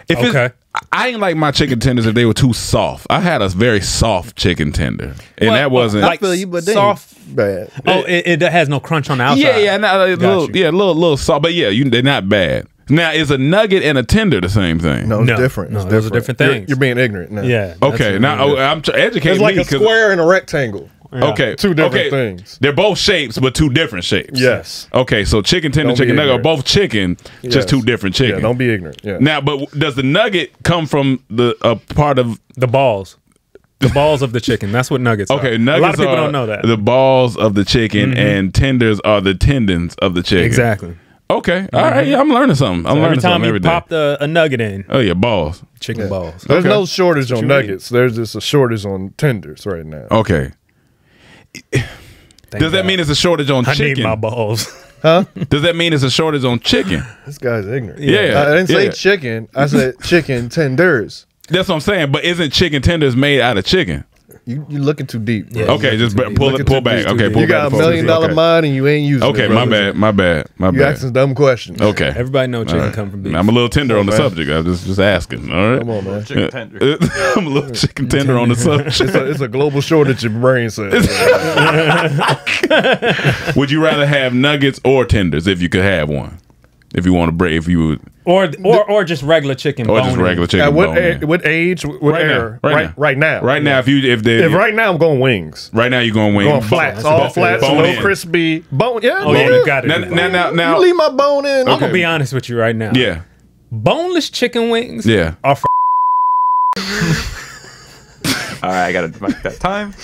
[SPEAKER 1] If it's-
[SPEAKER 6] Okay.
[SPEAKER 1] I ain't like my chicken tenders if they were too soft. I had a very soft chicken tender, and
[SPEAKER 6] Well,
[SPEAKER 1] that wasn't.
[SPEAKER 6] like
[SPEAKER 4] I feel you, but they ain't
[SPEAKER 6] soft.
[SPEAKER 4] bad.
[SPEAKER 6] Oh, it has no crunch on the outside.
[SPEAKER 1] yeah, little soft, but they're not bad. Now, is a nugget and a tender the same thing?
[SPEAKER 4] No, it's
[SPEAKER 6] No.
[SPEAKER 4] different.
[SPEAKER 6] No,
[SPEAKER 4] It's
[SPEAKER 6] those are
[SPEAKER 4] different.
[SPEAKER 6] different things.
[SPEAKER 4] You're being ignorant now.
[SPEAKER 6] Yeah.
[SPEAKER 1] Okay, now I'm educating
[SPEAKER 4] It's like
[SPEAKER 1] me
[SPEAKER 4] a square and a rectangle.
[SPEAKER 1] Okay,
[SPEAKER 4] Two different things.
[SPEAKER 1] They're both shapes, but two different shapes.
[SPEAKER 4] Yes.
[SPEAKER 1] Okay, so chicken tender,
[SPEAKER 4] Don't be
[SPEAKER 1] chicken nugget are
[SPEAKER 4] ignorant.
[SPEAKER 1] both chicken,
[SPEAKER 4] Yes.
[SPEAKER 1] just two different chicken.
[SPEAKER 4] Yeah, don't be ignorant. Yeah.
[SPEAKER 1] Now, but does the nugget come from the part of?
[SPEAKER 6] The balls. The balls of the chicken. That's what nuggets are.
[SPEAKER 1] Okay, nuggets
[SPEAKER 6] A lot of people
[SPEAKER 1] are
[SPEAKER 6] don't know that.
[SPEAKER 1] the balls of the chicken, and tenders are the tendons of the chicken.
[SPEAKER 6] Exactly.
[SPEAKER 1] Okay, all right. Yeah, I'm learning something. I'm
[SPEAKER 6] Every
[SPEAKER 1] learning
[SPEAKER 6] time
[SPEAKER 1] something
[SPEAKER 6] you
[SPEAKER 1] every day.
[SPEAKER 6] popped a nugget in,
[SPEAKER 1] Oh yeah, balls.
[SPEAKER 6] chicken balls.
[SPEAKER 4] There's
[SPEAKER 1] Okay.
[SPEAKER 4] no shortage on
[SPEAKER 6] you
[SPEAKER 4] nuggets. There's just a shortage on tenders right now.
[SPEAKER 1] Okay. Does that mean it's a shortage on
[SPEAKER 6] I
[SPEAKER 1] chicken?
[SPEAKER 6] need my balls?
[SPEAKER 4] Huh?
[SPEAKER 1] Does that mean it's a shortage on chicken?
[SPEAKER 4] This guy's ignorant.
[SPEAKER 1] Yeah,
[SPEAKER 4] I didn't say
[SPEAKER 1] yeah.
[SPEAKER 4] chicken. I said chicken tenders.
[SPEAKER 1] That's what I'm saying. But isn't chicken tenders made out of chicken?
[SPEAKER 4] You're looking too deep. Bro.
[SPEAKER 1] Okay, just pull
[SPEAKER 4] Looking
[SPEAKER 1] pull
[SPEAKER 4] too
[SPEAKER 1] back.
[SPEAKER 4] deep.
[SPEAKER 1] Okay, pull
[SPEAKER 4] You got
[SPEAKER 1] back.
[SPEAKER 4] $1 million
[SPEAKER 1] Okay.
[SPEAKER 4] mind and you ain't using it.
[SPEAKER 1] Okay, my
[SPEAKER 4] brother.
[SPEAKER 1] bad.
[SPEAKER 4] You asking dumb questions.
[SPEAKER 1] Okay.
[SPEAKER 6] Everybody know chicken
[SPEAKER 1] All right.
[SPEAKER 6] come from beef.
[SPEAKER 1] I'm a little tender on the
[SPEAKER 4] man.
[SPEAKER 1] subject. I'm just asking. All right.
[SPEAKER 4] Come on, man.
[SPEAKER 7] Chicken tender.
[SPEAKER 1] I'm a little chicken tender on the subject.
[SPEAKER 4] It's a global shortage of brain cells.
[SPEAKER 1] Would you rather have nuggets or tenders if you could have one? If you want to break, if you would,
[SPEAKER 6] Or just regular chicken.
[SPEAKER 1] or just
[SPEAKER 6] bone in.
[SPEAKER 1] regular chicken.
[SPEAKER 4] At
[SPEAKER 1] bone in.
[SPEAKER 4] what age? What
[SPEAKER 1] Right now,
[SPEAKER 4] era?
[SPEAKER 1] right now.
[SPEAKER 4] Right now.
[SPEAKER 1] Right now,
[SPEAKER 4] If right now I'm going wings.
[SPEAKER 1] right now you're going wing.
[SPEAKER 4] Going flats, all flats,
[SPEAKER 1] bone
[SPEAKER 4] no
[SPEAKER 1] in.
[SPEAKER 4] crispy bone. Yeah,
[SPEAKER 6] Oh, yeah,
[SPEAKER 4] nigga.
[SPEAKER 6] you got it.
[SPEAKER 1] Now,
[SPEAKER 4] You leave my bone in.
[SPEAKER 6] I'm gonna be honest with you right now.
[SPEAKER 1] yeah,
[SPEAKER 6] Boneless chicken wings.
[SPEAKER 1] yeah.
[SPEAKER 6] Are for
[SPEAKER 7] All right, I gotta mark that time.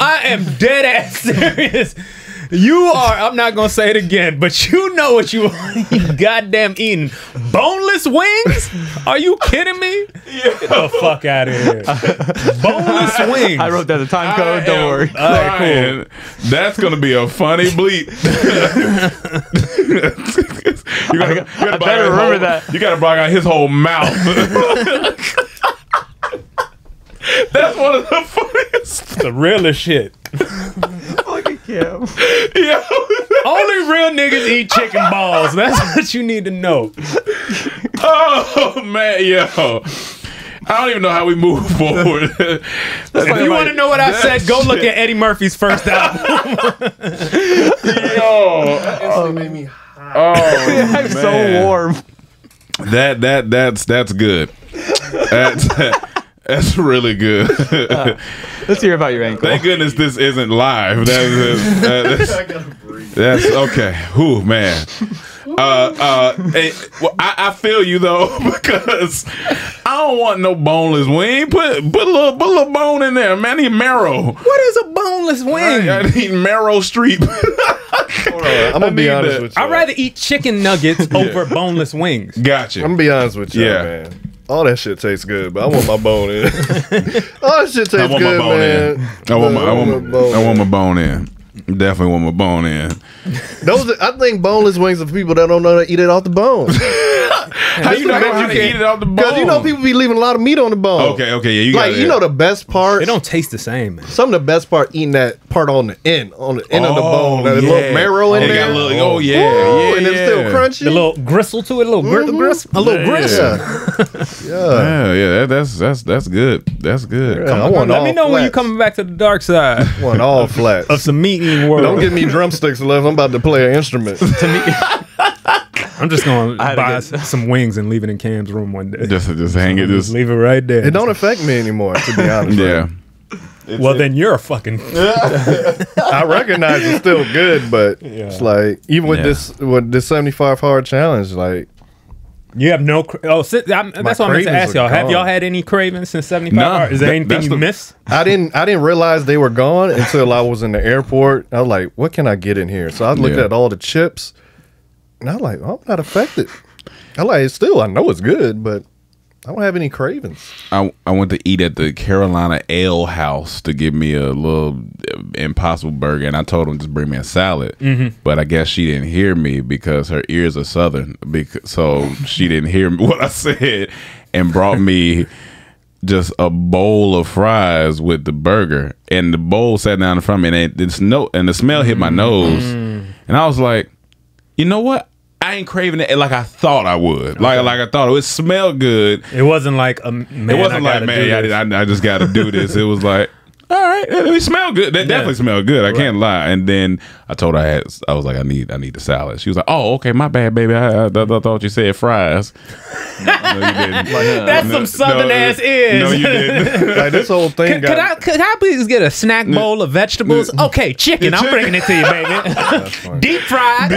[SPEAKER 6] I am dead ass serious. You are. I'm not gonna say it again, but you know what you goddamn eating. Boneless wings? Are you kidding me? Get the fuck out of here. Boneless wings.
[SPEAKER 7] I wrote down the time code. Don't worry.
[SPEAKER 1] All right, cool. That's gonna be a funny bleep. you gotta
[SPEAKER 7] I better remember that.
[SPEAKER 1] You gotta block out his whole mouth. That's one of the funniest.
[SPEAKER 6] The realest shit.
[SPEAKER 1] Yeah.
[SPEAKER 6] Only real niggas eat chicken balls. That's what you need to know.
[SPEAKER 1] Oh man, yo. I don't even know how we move forward.
[SPEAKER 6] If you want to know what I said, go look at Eddie Murphy's first album.
[SPEAKER 1] Yo.
[SPEAKER 4] made me hot.
[SPEAKER 1] Oh,
[SPEAKER 7] I'm so warm.
[SPEAKER 1] That's good. That's really good.
[SPEAKER 7] Let's hear about your ankle.
[SPEAKER 1] Thank goodness this isn't live. That's okay. Whew, man. I feel you though, because I don't want no boneless wing. Put a little bone in there, man. I need marrow.
[SPEAKER 6] What is a boneless wing?
[SPEAKER 1] I need marrow street.
[SPEAKER 4] I'm gonna be honest with you.
[SPEAKER 6] I'd rather eat chicken nuggets over boneless wings.
[SPEAKER 1] Gotcha.
[SPEAKER 4] I'm gonna be honest with you,
[SPEAKER 1] Yeah.
[SPEAKER 4] man. All that shit tastes good, but I want my bone in. All that shit tastes
[SPEAKER 1] I want
[SPEAKER 4] good,
[SPEAKER 1] my bone
[SPEAKER 4] man.
[SPEAKER 1] in. I want my bone in. Definitely want my bone in.
[SPEAKER 4] I think boneless wings are for people that don't know how to eat it off the bone.
[SPEAKER 1] How you know how to eat it off the bone?
[SPEAKER 4] Because you know people be leaving a lot of meat on the bone.
[SPEAKER 1] Okay, yeah,
[SPEAKER 4] you know the best part.
[SPEAKER 6] It don't taste the same, man.
[SPEAKER 4] Some of the best part eating that part on the end of the bone, that little marrow in there.
[SPEAKER 1] Yeah,
[SPEAKER 4] and it's still crunchy.
[SPEAKER 6] The little gristle to it, a little gristle,
[SPEAKER 1] Yeah, that's good. That's good.
[SPEAKER 4] Yeah,
[SPEAKER 6] let me know when you coming back to the dark side.
[SPEAKER 4] I want all flats
[SPEAKER 6] of some meat eating world.
[SPEAKER 4] Don't give me drumsticks unless I'm about to play an instrument.
[SPEAKER 6] To me. I'm just gonna buy some wings and leave it in Cam's room one day.
[SPEAKER 1] Just hang it. Just
[SPEAKER 6] leave it right there.
[SPEAKER 4] It don't affect me anymore, to be honest.
[SPEAKER 1] Yeah.
[SPEAKER 6] Well, then you're a fucking.
[SPEAKER 4] I recognize it's still good, but it's like even with this 75 hard challenge, like
[SPEAKER 6] you have no. That's what I meant to ask y'all. Have y'all had any cravings since 75 hard? Is there anything you miss?
[SPEAKER 4] I didn't realize they were gone until I was in the airport. I was like, what can I get in here? So I looked at all the chips. And I'm like, I'm not affected. I'm like, I know it's good, but I don't have any cravings.
[SPEAKER 1] I went to eat at the Carolina Ale House to give me a little Impossible Burger, and I told him just bring me a salad. But I guess she didn't hear me because her ears are southern, so she didn't hear what I said and brought me just a bowl of fries with the burger, and the bowl sat down in front of me, and the smell hit my nose, and I was like, you know what? I ain't craving it like I thought I would. Like I thought it would smell good.
[SPEAKER 6] It wasn't like
[SPEAKER 1] I just got to do this. It was like, all right, it smelled good. That definitely smelled good. I can't lie. And then I told her I was like, I need the salad. She was like, oh, okay, my bad, baby. I thought you said fries. No, you didn't.
[SPEAKER 6] That's some southern ass ears.
[SPEAKER 1] No, you didn't.
[SPEAKER 4] Like this whole thing.
[SPEAKER 6] Could I please get a snack bowl of vegetables? Okay, chicken. I'm bringing it to you, baby. Deep fried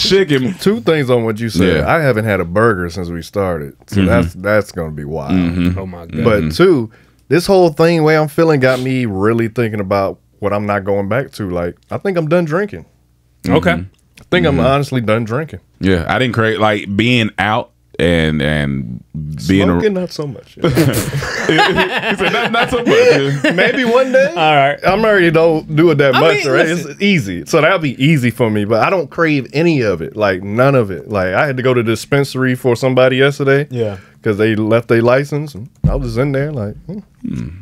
[SPEAKER 1] chicken.
[SPEAKER 4] Two things on what you said. I haven't had a burger since we started, so that's gonna be wild.
[SPEAKER 6] Oh my god.
[SPEAKER 4] But two, this whole thing, way I'm feeling, got me really thinking about what I'm not going back to. Like, I think I'm done drinking.
[SPEAKER 6] Okay.
[SPEAKER 4] I think I'm honestly done drinking.
[SPEAKER 1] Yeah, I didn't crave like being out and being
[SPEAKER 4] smoking, not so much.
[SPEAKER 1] He said, not so much.
[SPEAKER 4] Maybe one day.
[SPEAKER 6] All right.
[SPEAKER 4] I'm already don't do it that much, right? It's easy. So that'll be easy for me, but I don't crave any of it. Like none of it. Like I had to go to the dispensary for somebody yesterday.
[SPEAKER 6] Yeah.
[SPEAKER 4] Because they left their license. And I was in there like,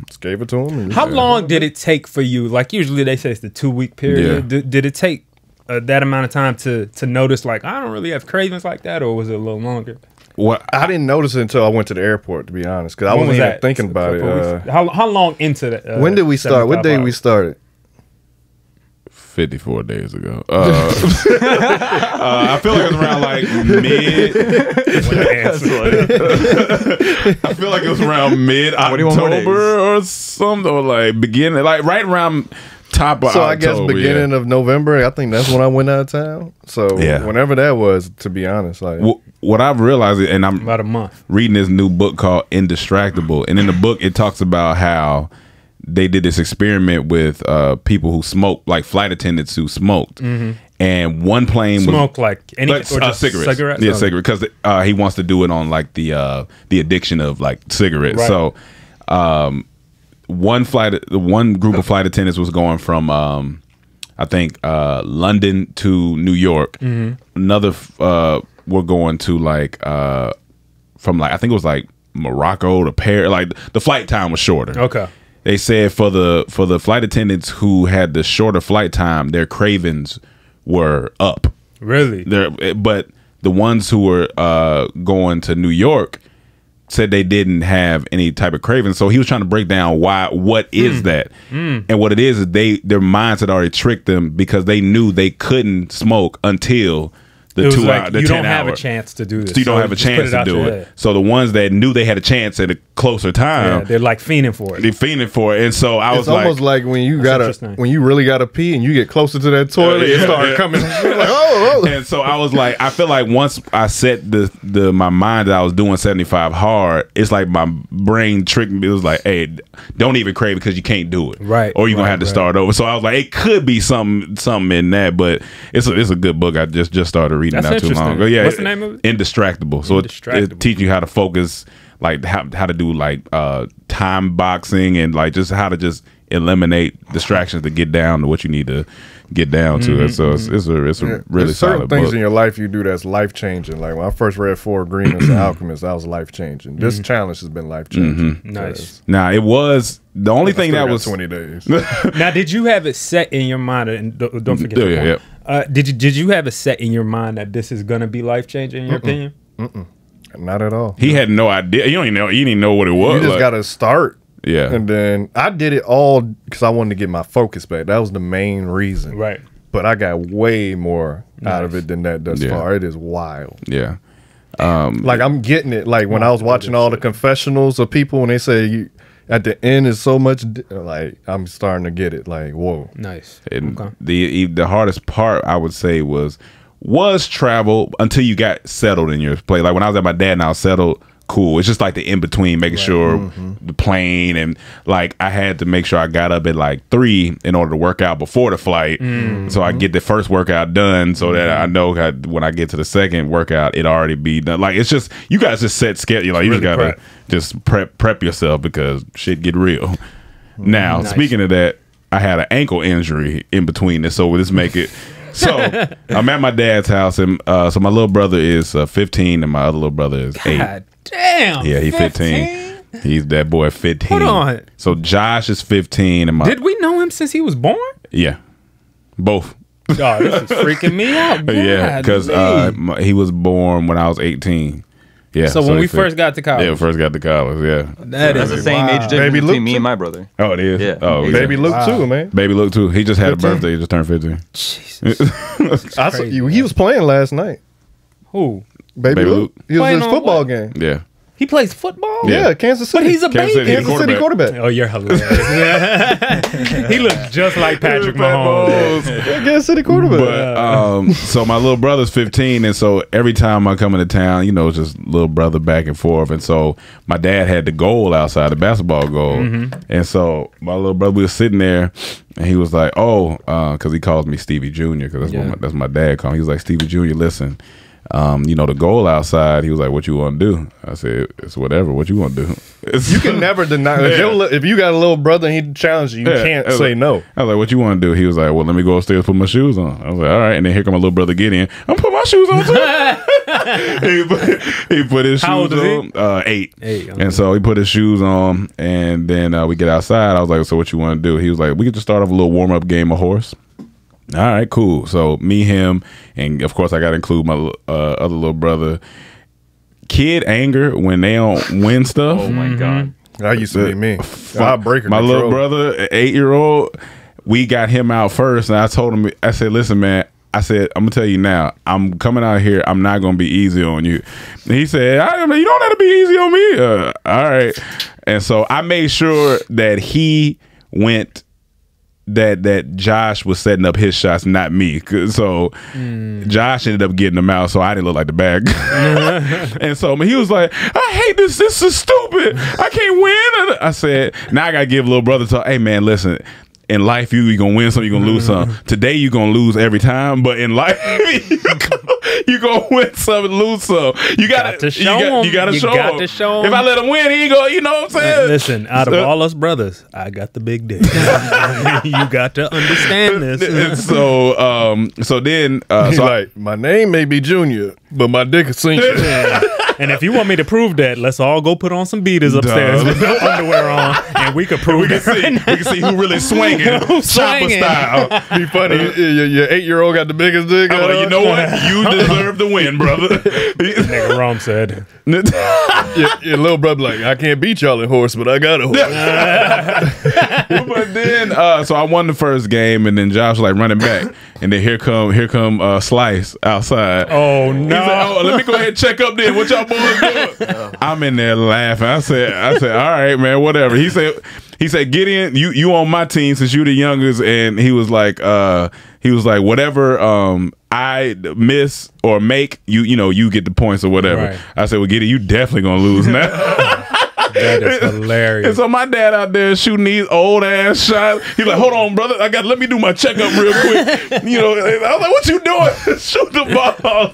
[SPEAKER 4] just gave it to them.
[SPEAKER 6] How long did it take for you? Like usually they say it's the 2-week period.
[SPEAKER 1] Yeah.
[SPEAKER 6] Did it take that amount of time to notice like I don't really have cravings like that, or was it a little longer?
[SPEAKER 4] Well, I didn't notice it until I went to the airport, to be honest, because I wasn't even thinking about it.
[SPEAKER 6] How long into that?
[SPEAKER 4] When did we start? What day we started?
[SPEAKER 1] 54 days ago. I feel like it was around like mid. I feel like it was around mid October or something, or like beginning, like right around top of October.
[SPEAKER 4] So I guess beginning of November. I think that's when I went out of town. So whenever that was, to be honest, like
[SPEAKER 1] what I've realized, and I'm
[SPEAKER 6] about a month
[SPEAKER 1] reading this new book called Indistractable, and in the book it talks about how they did this experiment with people who smoked, like flight attendants who smoked, and one plane
[SPEAKER 6] smoked like any or just
[SPEAKER 1] cigarettes. Yeah, cigarettes, because he wants to do it on like the addiction of like cigarettes. Right. So one group of flight attendants was going from I think London to New York. Another were going to like from like I think it was like Morocco to Paris. Like the flight time was shorter.
[SPEAKER 6] Okay.
[SPEAKER 1] They said for the flight attendants who had the shorter flight time, their cravings were up.
[SPEAKER 6] Really?
[SPEAKER 1] But the ones who were going to New York said they didn't have any type of cravings. So he was trying to break down what is that, and what it is their minds had already tricked them because they knew they couldn't smoke until the 2 hours.
[SPEAKER 6] You don't have a chance to do this.
[SPEAKER 1] So you don't have a chance to do it. So the ones that knew they had a chance at a closer time,
[SPEAKER 6] they're like fiending for it.
[SPEAKER 1] They're fiending for it, and so
[SPEAKER 4] it's almost like when you really gotta pee and you get closer to that toilet, it started coming. Like, oh.
[SPEAKER 1] And so I was like, I feel like once I set my mind that I was doing 75 hard, it's like my brain tricked me. It was like, hey, don't even crave it because you can't do it,
[SPEAKER 6] right?
[SPEAKER 1] Or you're gonna have to start over. So I was like, it could be something in that, but it's a good book. I just started reading not too long ago. Yeah,
[SPEAKER 6] what's the name of it?
[SPEAKER 1] Indistractable. So it teaches you how to focus, like how to do like time boxing and like just how to just eliminate distractions to get down to what you need to get down to. And so it's a really
[SPEAKER 4] There's certain
[SPEAKER 1] solid
[SPEAKER 4] things
[SPEAKER 1] book.
[SPEAKER 4] in your life you do that's life changing. Like when I first read Four Agreements and Alchemist, that was life changing. This challenge has been life changing.
[SPEAKER 6] Nice.
[SPEAKER 1] Now it was the only thing that was
[SPEAKER 4] 20 days.
[SPEAKER 6] Now, did you have it set in your mind? And don't forget. Did you have it set in your mind that this is gonna be life changing in your opinion?
[SPEAKER 4] Not at all.
[SPEAKER 1] He had no idea. You don't even know. You didn't even know what it was.
[SPEAKER 4] You just
[SPEAKER 1] like-
[SPEAKER 4] got to start.
[SPEAKER 1] Yeah.
[SPEAKER 4] And then I did it all because I wanted to get my focus back. That was the main reason.
[SPEAKER 6] Right.
[SPEAKER 4] But I got way more out of it than that thus far. It is wild.
[SPEAKER 1] Yeah.
[SPEAKER 4] Like I'm getting it. Like when I was watching all the confessionals of people and they say you at the end is so much. Like I'm starting to get it. Like whoa.
[SPEAKER 6] Nice.
[SPEAKER 1] And
[SPEAKER 6] Okay.
[SPEAKER 1] the hardest part I would say was travel until you got settled in your place. Like when I was at my dad and I was settled, cool. It's just like the in between, making sure the plane and like I had to make sure I got up at like 3 in order to work out before the flight, so I get the first workout done, so that I know when I get to the second workout, it already be done. Like it's just you guys just set schedule. Like you just gotta just prep yourself because shit get real. Now speaking of that, I had an ankle injury in between this, so this make it. So I'm at my dad's house, and so my little brother is 15, and my other little brother is 8.
[SPEAKER 6] God damn.
[SPEAKER 1] Yeah, he's 15. He's that boy 15.
[SPEAKER 6] Hold on.
[SPEAKER 1] So Josh is 15, and
[SPEAKER 6] Did we know him since he was born?
[SPEAKER 1] yeah, both.
[SPEAKER 6] Oh, this is freaking me out.
[SPEAKER 1] Yeah, because he was born when I was 18. Yeah.
[SPEAKER 6] So when we
[SPEAKER 1] he's
[SPEAKER 6] first got to college.
[SPEAKER 1] yeah, first got to college. Yeah.
[SPEAKER 7] That's the same age difference
[SPEAKER 4] Baby
[SPEAKER 7] between
[SPEAKER 4] Luke
[SPEAKER 7] me
[SPEAKER 4] too?
[SPEAKER 7] and my brother.
[SPEAKER 1] Oh, it is.
[SPEAKER 7] Yeah.
[SPEAKER 1] Oh,
[SPEAKER 4] Baby Luke too, man.
[SPEAKER 1] Baby Luke too. He just had a birthday. He just turned 15.
[SPEAKER 6] Jesus.
[SPEAKER 4] I saw you. He was playing last night.
[SPEAKER 6] Who?
[SPEAKER 4] Baby Luke. He was
[SPEAKER 6] Playing
[SPEAKER 4] in his
[SPEAKER 6] on
[SPEAKER 4] football
[SPEAKER 6] what?
[SPEAKER 4] game.
[SPEAKER 1] Yeah.
[SPEAKER 6] He plays football?
[SPEAKER 4] Yeah, Kansas City.
[SPEAKER 6] But he's a
[SPEAKER 1] Kansas
[SPEAKER 6] baby.
[SPEAKER 1] City
[SPEAKER 4] Kansas City quarterback.
[SPEAKER 6] Oh, you're hilarious. He looks just like Patrick Mahomes.
[SPEAKER 4] Yeah, Kansas City quarterback.
[SPEAKER 1] But so my little brother's 15, and so every time I come into town, it's just little brother back and forth. And so my dad had the goal outside, the basketball goal, and so my little brother, we was sitting there, and he was like, "Oh," because he calls me Stevie Jr. because that's what my dad called me. He was like, "Stevie Jr., listen." The goal outside, he was like, "What you want to do?" I said, "It's whatever. What you want to do?"
[SPEAKER 4] You can never deny. If you got a little brother and he challenged you, you can't say no.
[SPEAKER 1] I was like, "What you want to do?" He was like, "Well, let me go upstairs put my shoes on." I was like, "All right." And then here come my little brother Gideon. I'm putting my shoes on too. he put his
[SPEAKER 6] How
[SPEAKER 1] shoes
[SPEAKER 6] old is
[SPEAKER 1] on. 8.
[SPEAKER 6] 8. Okay.
[SPEAKER 1] And so he put his shoes on, and then we get outside. I was like, "So what you want to do?" He was like, "We could just start off a little warm up game of horse." All right, cool. So me, him, and of course I got to include my other little brother. Kid anger when they don't win stuff.
[SPEAKER 7] Oh my god.
[SPEAKER 4] That used to be me. I'll break
[SPEAKER 1] My little brother, 8-year-old, we got him out first, and I told him, I said, "Listen, man." I said, "I'm gonna tell you now. I'm coming out here. I'm not gonna be easy on you." And he said, "You don't have to be easy on me." All right. And so I made sure that he went. That Josh was setting up his shots, not me. So Josh ended up getting them out, so I didn't look like the bad guy. And so he was like, "I hate this. This is stupid. I can't win." I said, "Now I gotta give little brother to. Hey man, listen. In life, you gonna win some, you gonna lose some. Today, you gonna lose every time, but in life, you gonna win some and lose some. You gotta show him. You gotta show him. If I let him win, he ain't gonna. You know what I'm saying?
[SPEAKER 6] Listen, out of all us brothers, I got the big dick. You got to understand this.
[SPEAKER 1] So then,
[SPEAKER 4] He's like, my name may be Junior, but my dick is Senior.
[SPEAKER 6] And if you want me to prove that, let's all go put on some beaters upstairs with no underwear on, and we can prove it.
[SPEAKER 1] We can see who really swinging, chopper style.
[SPEAKER 4] Be funny. Your 8-year-old got the biggest dick.
[SPEAKER 1] I'm like, you know what? You deserve to win, brother.
[SPEAKER 6] Nigga Rom said.
[SPEAKER 4] Your little brother like, I can't beat y'all in horse, but I got a horse.
[SPEAKER 1] But then, so I won the first game, and then Josh was like running back, and then here come Slice outside.
[SPEAKER 6] Oh no!
[SPEAKER 1] He's like, "Oh, let me go ahead and check up then. What y'all boys doing?" I'm in there laughing. I said, "All right, man, whatever." He said, "Gideon, you on my team since you the youngest," and he was like, "Whatever I miss or make, you get the points or whatever."
[SPEAKER 6] Right.
[SPEAKER 1] I said, "Well, Gideon, you definitely gonna lose now."
[SPEAKER 6] That is hilarious.
[SPEAKER 1] And so my dad out there shooting these old ass shots. He's like, "Hold on, brother. Let me do my checkup real quick." I was like, "What you doing?" Shoot the ball.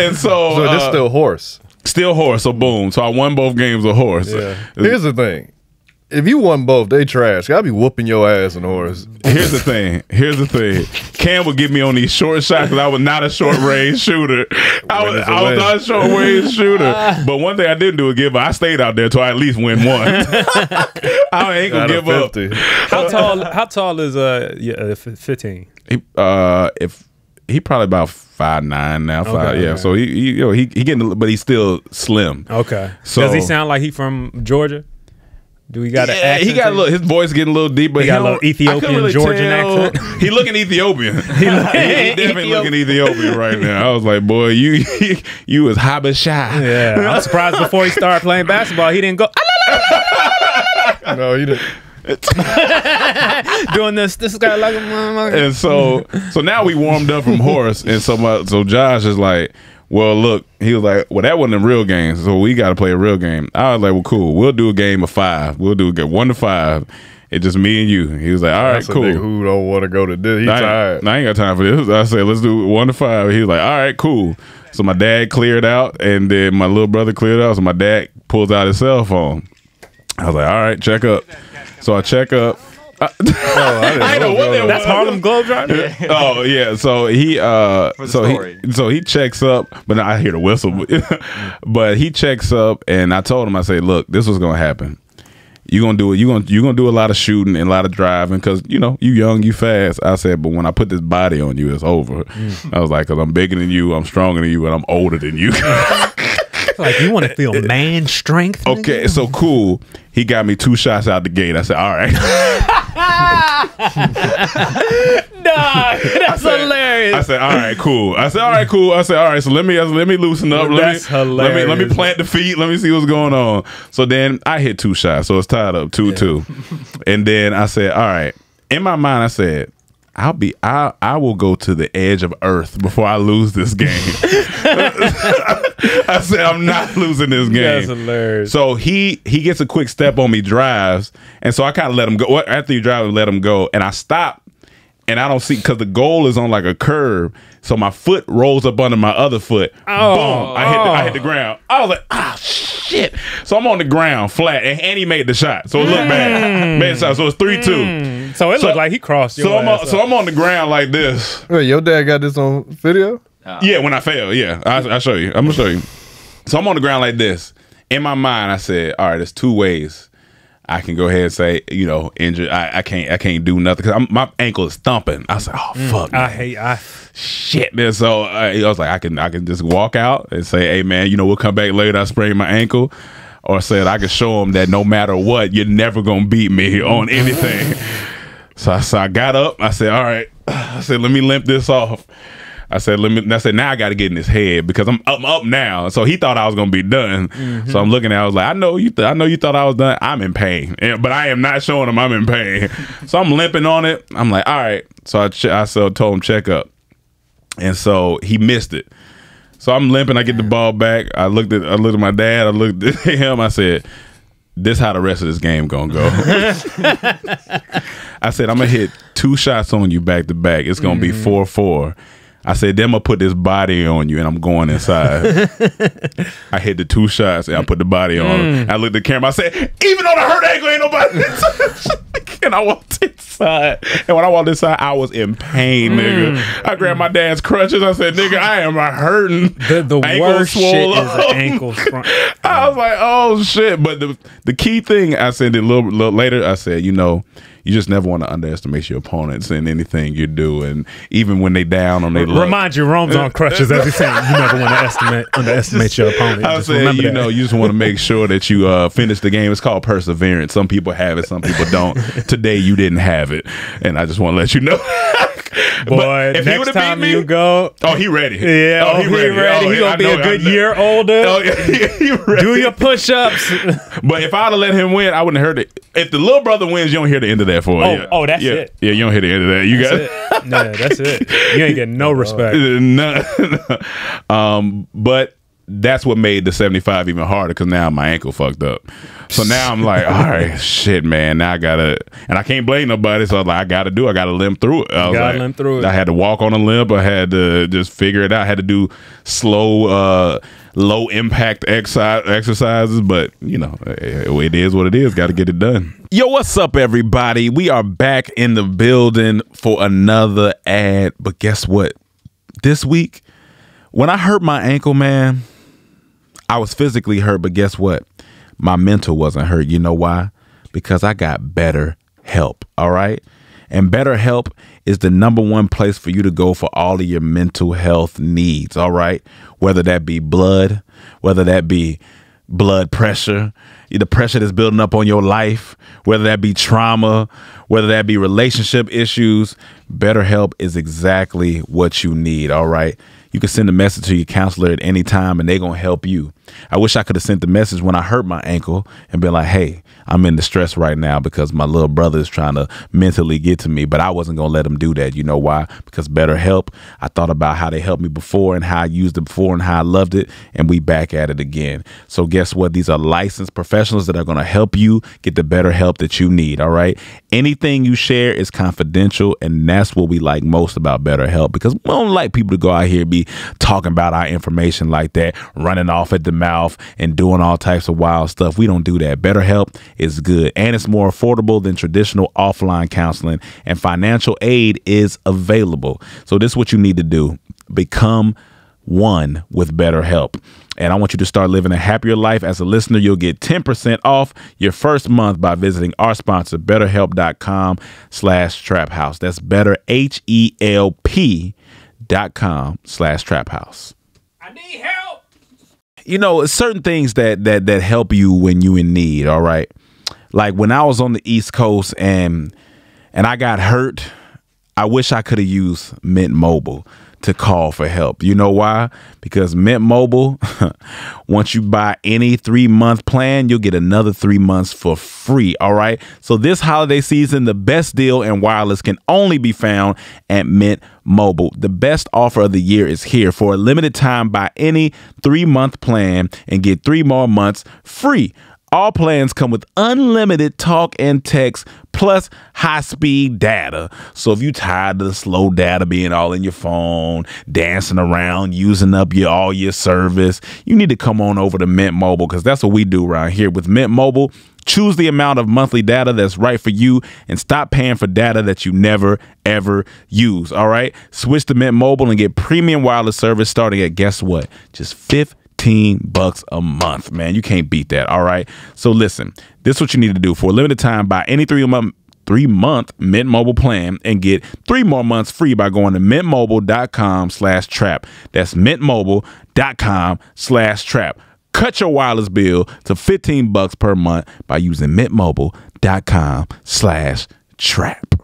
[SPEAKER 1] And so
[SPEAKER 4] this still horse.
[SPEAKER 1] Still horse. So boom. So I won both games of horse.
[SPEAKER 4] Yeah. Here's the thing. if you won both, they trash. I'll be whooping your ass in horse.
[SPEAKER 1] Here's the thing. Cam would get me on these short shots because I was not a short range shooter. I was not a short range shooter. But one thing I didn't do is give up. I stayed out there till I at least win one. I ain't gonna give up.
[SPEAKER 6] How tall is 15?
[SPEAKER 1] He probably about 5'9" now.
[SPEAKER 6] Okay.
[SPEAKER 1] So he getting, but he's still slim.
[SPEAKER 6] Okay.
[SPEAKER 1] So
[SPEAKER 6] does he sound like he from Georgia? Do we got an accent?
[SPEAKER 1] He got a little. His voice getting a little deep, but
[SPEAKER 6] he got a little Ethiopian really Georgian accent.
[SPEAKER 1] He looking Ethiopian. he definitely looking Ethiopian right now. I was like, boy, you was Habesha.
[SPEAKER 6] Yeah, I'm surprised before he started playing basketball, he didn't go.
[SPEAKER 4] No, he didn't.
[SPEAKER 6] Doing this guy like a motherfucker.
[SPEAKER 1] And so now we warmed up from horse, and so Josh is like, well, look, he was like, well, that wasn't a real game, so we got to play a real game. I was like, well, cool, we'll do a game of 5. We'll do 1 to 5. It's just me and you. He was like, all right,
[SPEAKER 4] That's
[SPEAKER 1] cool.
[SPEAKER 4] A nigga who don't want to go to this. He tired.
[SPEAKER 1] I ain't got time for this. I said, let's do 1 to 5. He was like, all right, cool. So my dad cleared out, and then my little brother cleared out. So my dad pulls out his cell phone. I was like, all right, check up. So I check up. I know what that was.
[SPEAKER 6] That's Harlem Globetrotter.
[SPEAKER 1] Oh yeah, so he checks up, but I hear the whistle. But he checks up, and I told him, I said, look, this was gonna happen. You gonna do it. You gonna do a lot of shooting and a lot of driving because you young, you fast. I said, but when I put this body on you, it's over. I was like, because I'm bigger than you, I'm stronger than you, and I'm older than you.
[SPEAKER 6] Like, you want to feel man strength?
[SPEAKER 1] Okay, so cool. He got me 2 shots out the gate. I said, all right.
[SPEAKER 6] That's hilarious.
[SPEAKER 1] I said, all right, cool. I said, all right, so let me loosen up.
[SPEAKER 6] That's hilarious.
[SPEAKER 1] Let me plant the feet. Let me see what's going on. So then I hit 2 shots, so it's tied up 2-2. And then I said, all right. In my mind, I said, I will go to the edge of earth before I lose this game. I said, I'm not losing this game.
[SPEAKER 6] That's hilarious.
[SPEAKER 1] So he gets a quick step on me, drives, and so I kind of let him go. After he drives, let him go, and I stop, and I don't see, because the goal is on like a curve, so my foot rolls up under my other foot. Boom! I hit the ground. I was like, ah, shit. So I'm on the ground flat, and he made the shot, so it looked bad. Made the shot, so it's 3-2.
[SPEAKER 6] So it looked like he crossed your ass.
[SPEAKER 1] So I'm on the ground like this.
[SPEAKER 4] Wait, your dad got this on video?
[SPEAKER 1] Yeah, when I fell, yeah. I'll show you. I'm gonna show you. So I'm on the ground like this. In my mind, I said, all right, there's 2 ways I can go ahead and say, injured. I can't do nothing because my ankle is thumping. I was like, oh fuck, man. Shit. Man. So I was like, I can just walk out and say, hey man, we'll come back later. I sprained my ankle, or said I can show him that no matter what, you're never gonna beat me on anything. So I got up. I said, all right. I said, let me limp this off. I said, now I got to get in his head because I'm up now. So he thought I was gonna be done. So I'm looking at, I was like, I know you thought I was done. I'm in pain, but I am not showing him I'm in pain. So I'm limping on it. I'm like, all right. So I told him check up, and so he missed it. So I'm limping. I get the ball back. I looked at my dad. I looked at him. I said, this how the rest of this game gonna go. I said, I'm gonna hit 2 shots on you back to back. It's gonna be 4-4. I said, then I'm gonna put this body on you and I'm going inside. I hit the 2 shots and I put the body on him. I looked at the camera. I said, even on a hurt ankle, ain't nobody. And I walked inside. And when I walked inside, I was in pain, nigga. I grabbed my dad's crutches. I said, nigga, I am hurting.
[SPEAKER 6] The worst shit is an ankle sprain.
[SPEAKER 1] I was like, oh shit. But the key thing I said a little later, I said, you just never want to underestimate your opponents in anything you do, and even when they down on their luck.
[SPEAKER 6] Remind you, Rome's on crutches every time. You never want to underestimate your opponent.
[SPEAKER 1] I said, you just want to make sure that you finish the game. It's called perseverance. Some people have it, some people don't. Today you didn't have it, and I just want to let you know.
[SPEAKER 6] Boy, if next time you go,
[SPEAKER 1] he ready.
[SPEAKER 6] Yeah, he ready. He gonna be a good year older. Oh, yeah, he ready. Do your push-ups.
[SPEAKER 1] But if I'd have let him win, I wouldn't have heard it. If the little brother wins, you don't hear the end of that for it.
[SPEAKER 6] Oh, that's it.
[SPEAKER 1] Yeah, you don't hear the end of that. You got it.
[SPEAKER 6] Yeah, that's it. You ain't getting no respect.
[SPEAKER 1] None. But that's what made the 75 even harder, because now my ankle fucked up. So now I'm like, all right, shit, man. Now I gotta, and I can't blame nobody. So I was like, I gotta limp through it. I had to walk on a limp. I had to just figure it out. I had to do slow, low impact exercises, but you know, it is what it is. Got to get it done. Yo, what's up, everybody? We are back in the building for another ad. But guess what? This week, when I hurt my ankle, man, I was physically hurt, but guess what? My mental wasn't hurt. You know why? Because I got better help. All right. And BetterHelp is the #1 place for you to go for all of your mental health needs. All right. Whether that be blood, whether that be blood pressure, the pressure that's building up on your life, whether that be trauma, whether that be relationship issues, BetterHelp is exactly what you need. All right. You can send a message to your counselor at any time and they're going to help you. I wish I could have sent the message when I hurt my ankle and been like, hey, I'm in distress right now because my little brother is trying to mentally get to me, but I wasn't going to let him do that. You know why? Because BetterHelp, I thought about how they helped me before and how I used it before and how I loved it, and we back at it again. So guess what? These are licensed professionals that are going to help you get the better help that you need, all right? Anything you share is confidential, and that's what we like most about BetterHelp, because we don't like people to go out here and be talking about our information like that, running off at the mouth and doing all types of wild stuff. We don't do that. BetterHelp is good, and it's more affordable than traditional offline counseling, and financial aid is available. So this is what you need to do. Become one with BetterHelp. And I want you to start living a happier life. As a listener, you'll get 10% off your first month by visiting our sponsor, BetterHelp.com/traphouse. That's BetterHelp.com/traphouse.
[SPEAKER 6] I need help.
[SPEAKER 1] You know, certain things that help you when you in need. All right. Like when I was on the East Coast and I got hurt, I wish I could have used Mint Mobile to call for help. You know why? Because Mint Mobile, once you buy any 3-month plan, you'll get another 3 months for free. All right. So this holiday season, the best deal in wireless can only be found at Mint Mobile. The best offer of the year is here. For a limited time, buy any 3-month plan and get 3 more months free. All plans come with unlimited talk and text plus high-speed data. So if you're tired of the slow data being all in your phone, dancing around, using up all your service, you need to come on over to Mint Mobile, because that's what we do around here. With Mint Mobile, choose the amount of monthly data that's right for you and stop paying for data that you never, ever use. All right? Switch to Mint Mobile and get premium wireless service starting at, guess what? Just $15 a month, man. You can't beat that. All right. So listen, this is what you need to do. For a limited time, buy any 3-month Mint Mobile plan and get 3 more months free by going to mintmobile.com/trap. That's mintmobile.com/trap. Cut your wireless bill to $15 per month by using mintmobile.com/trap.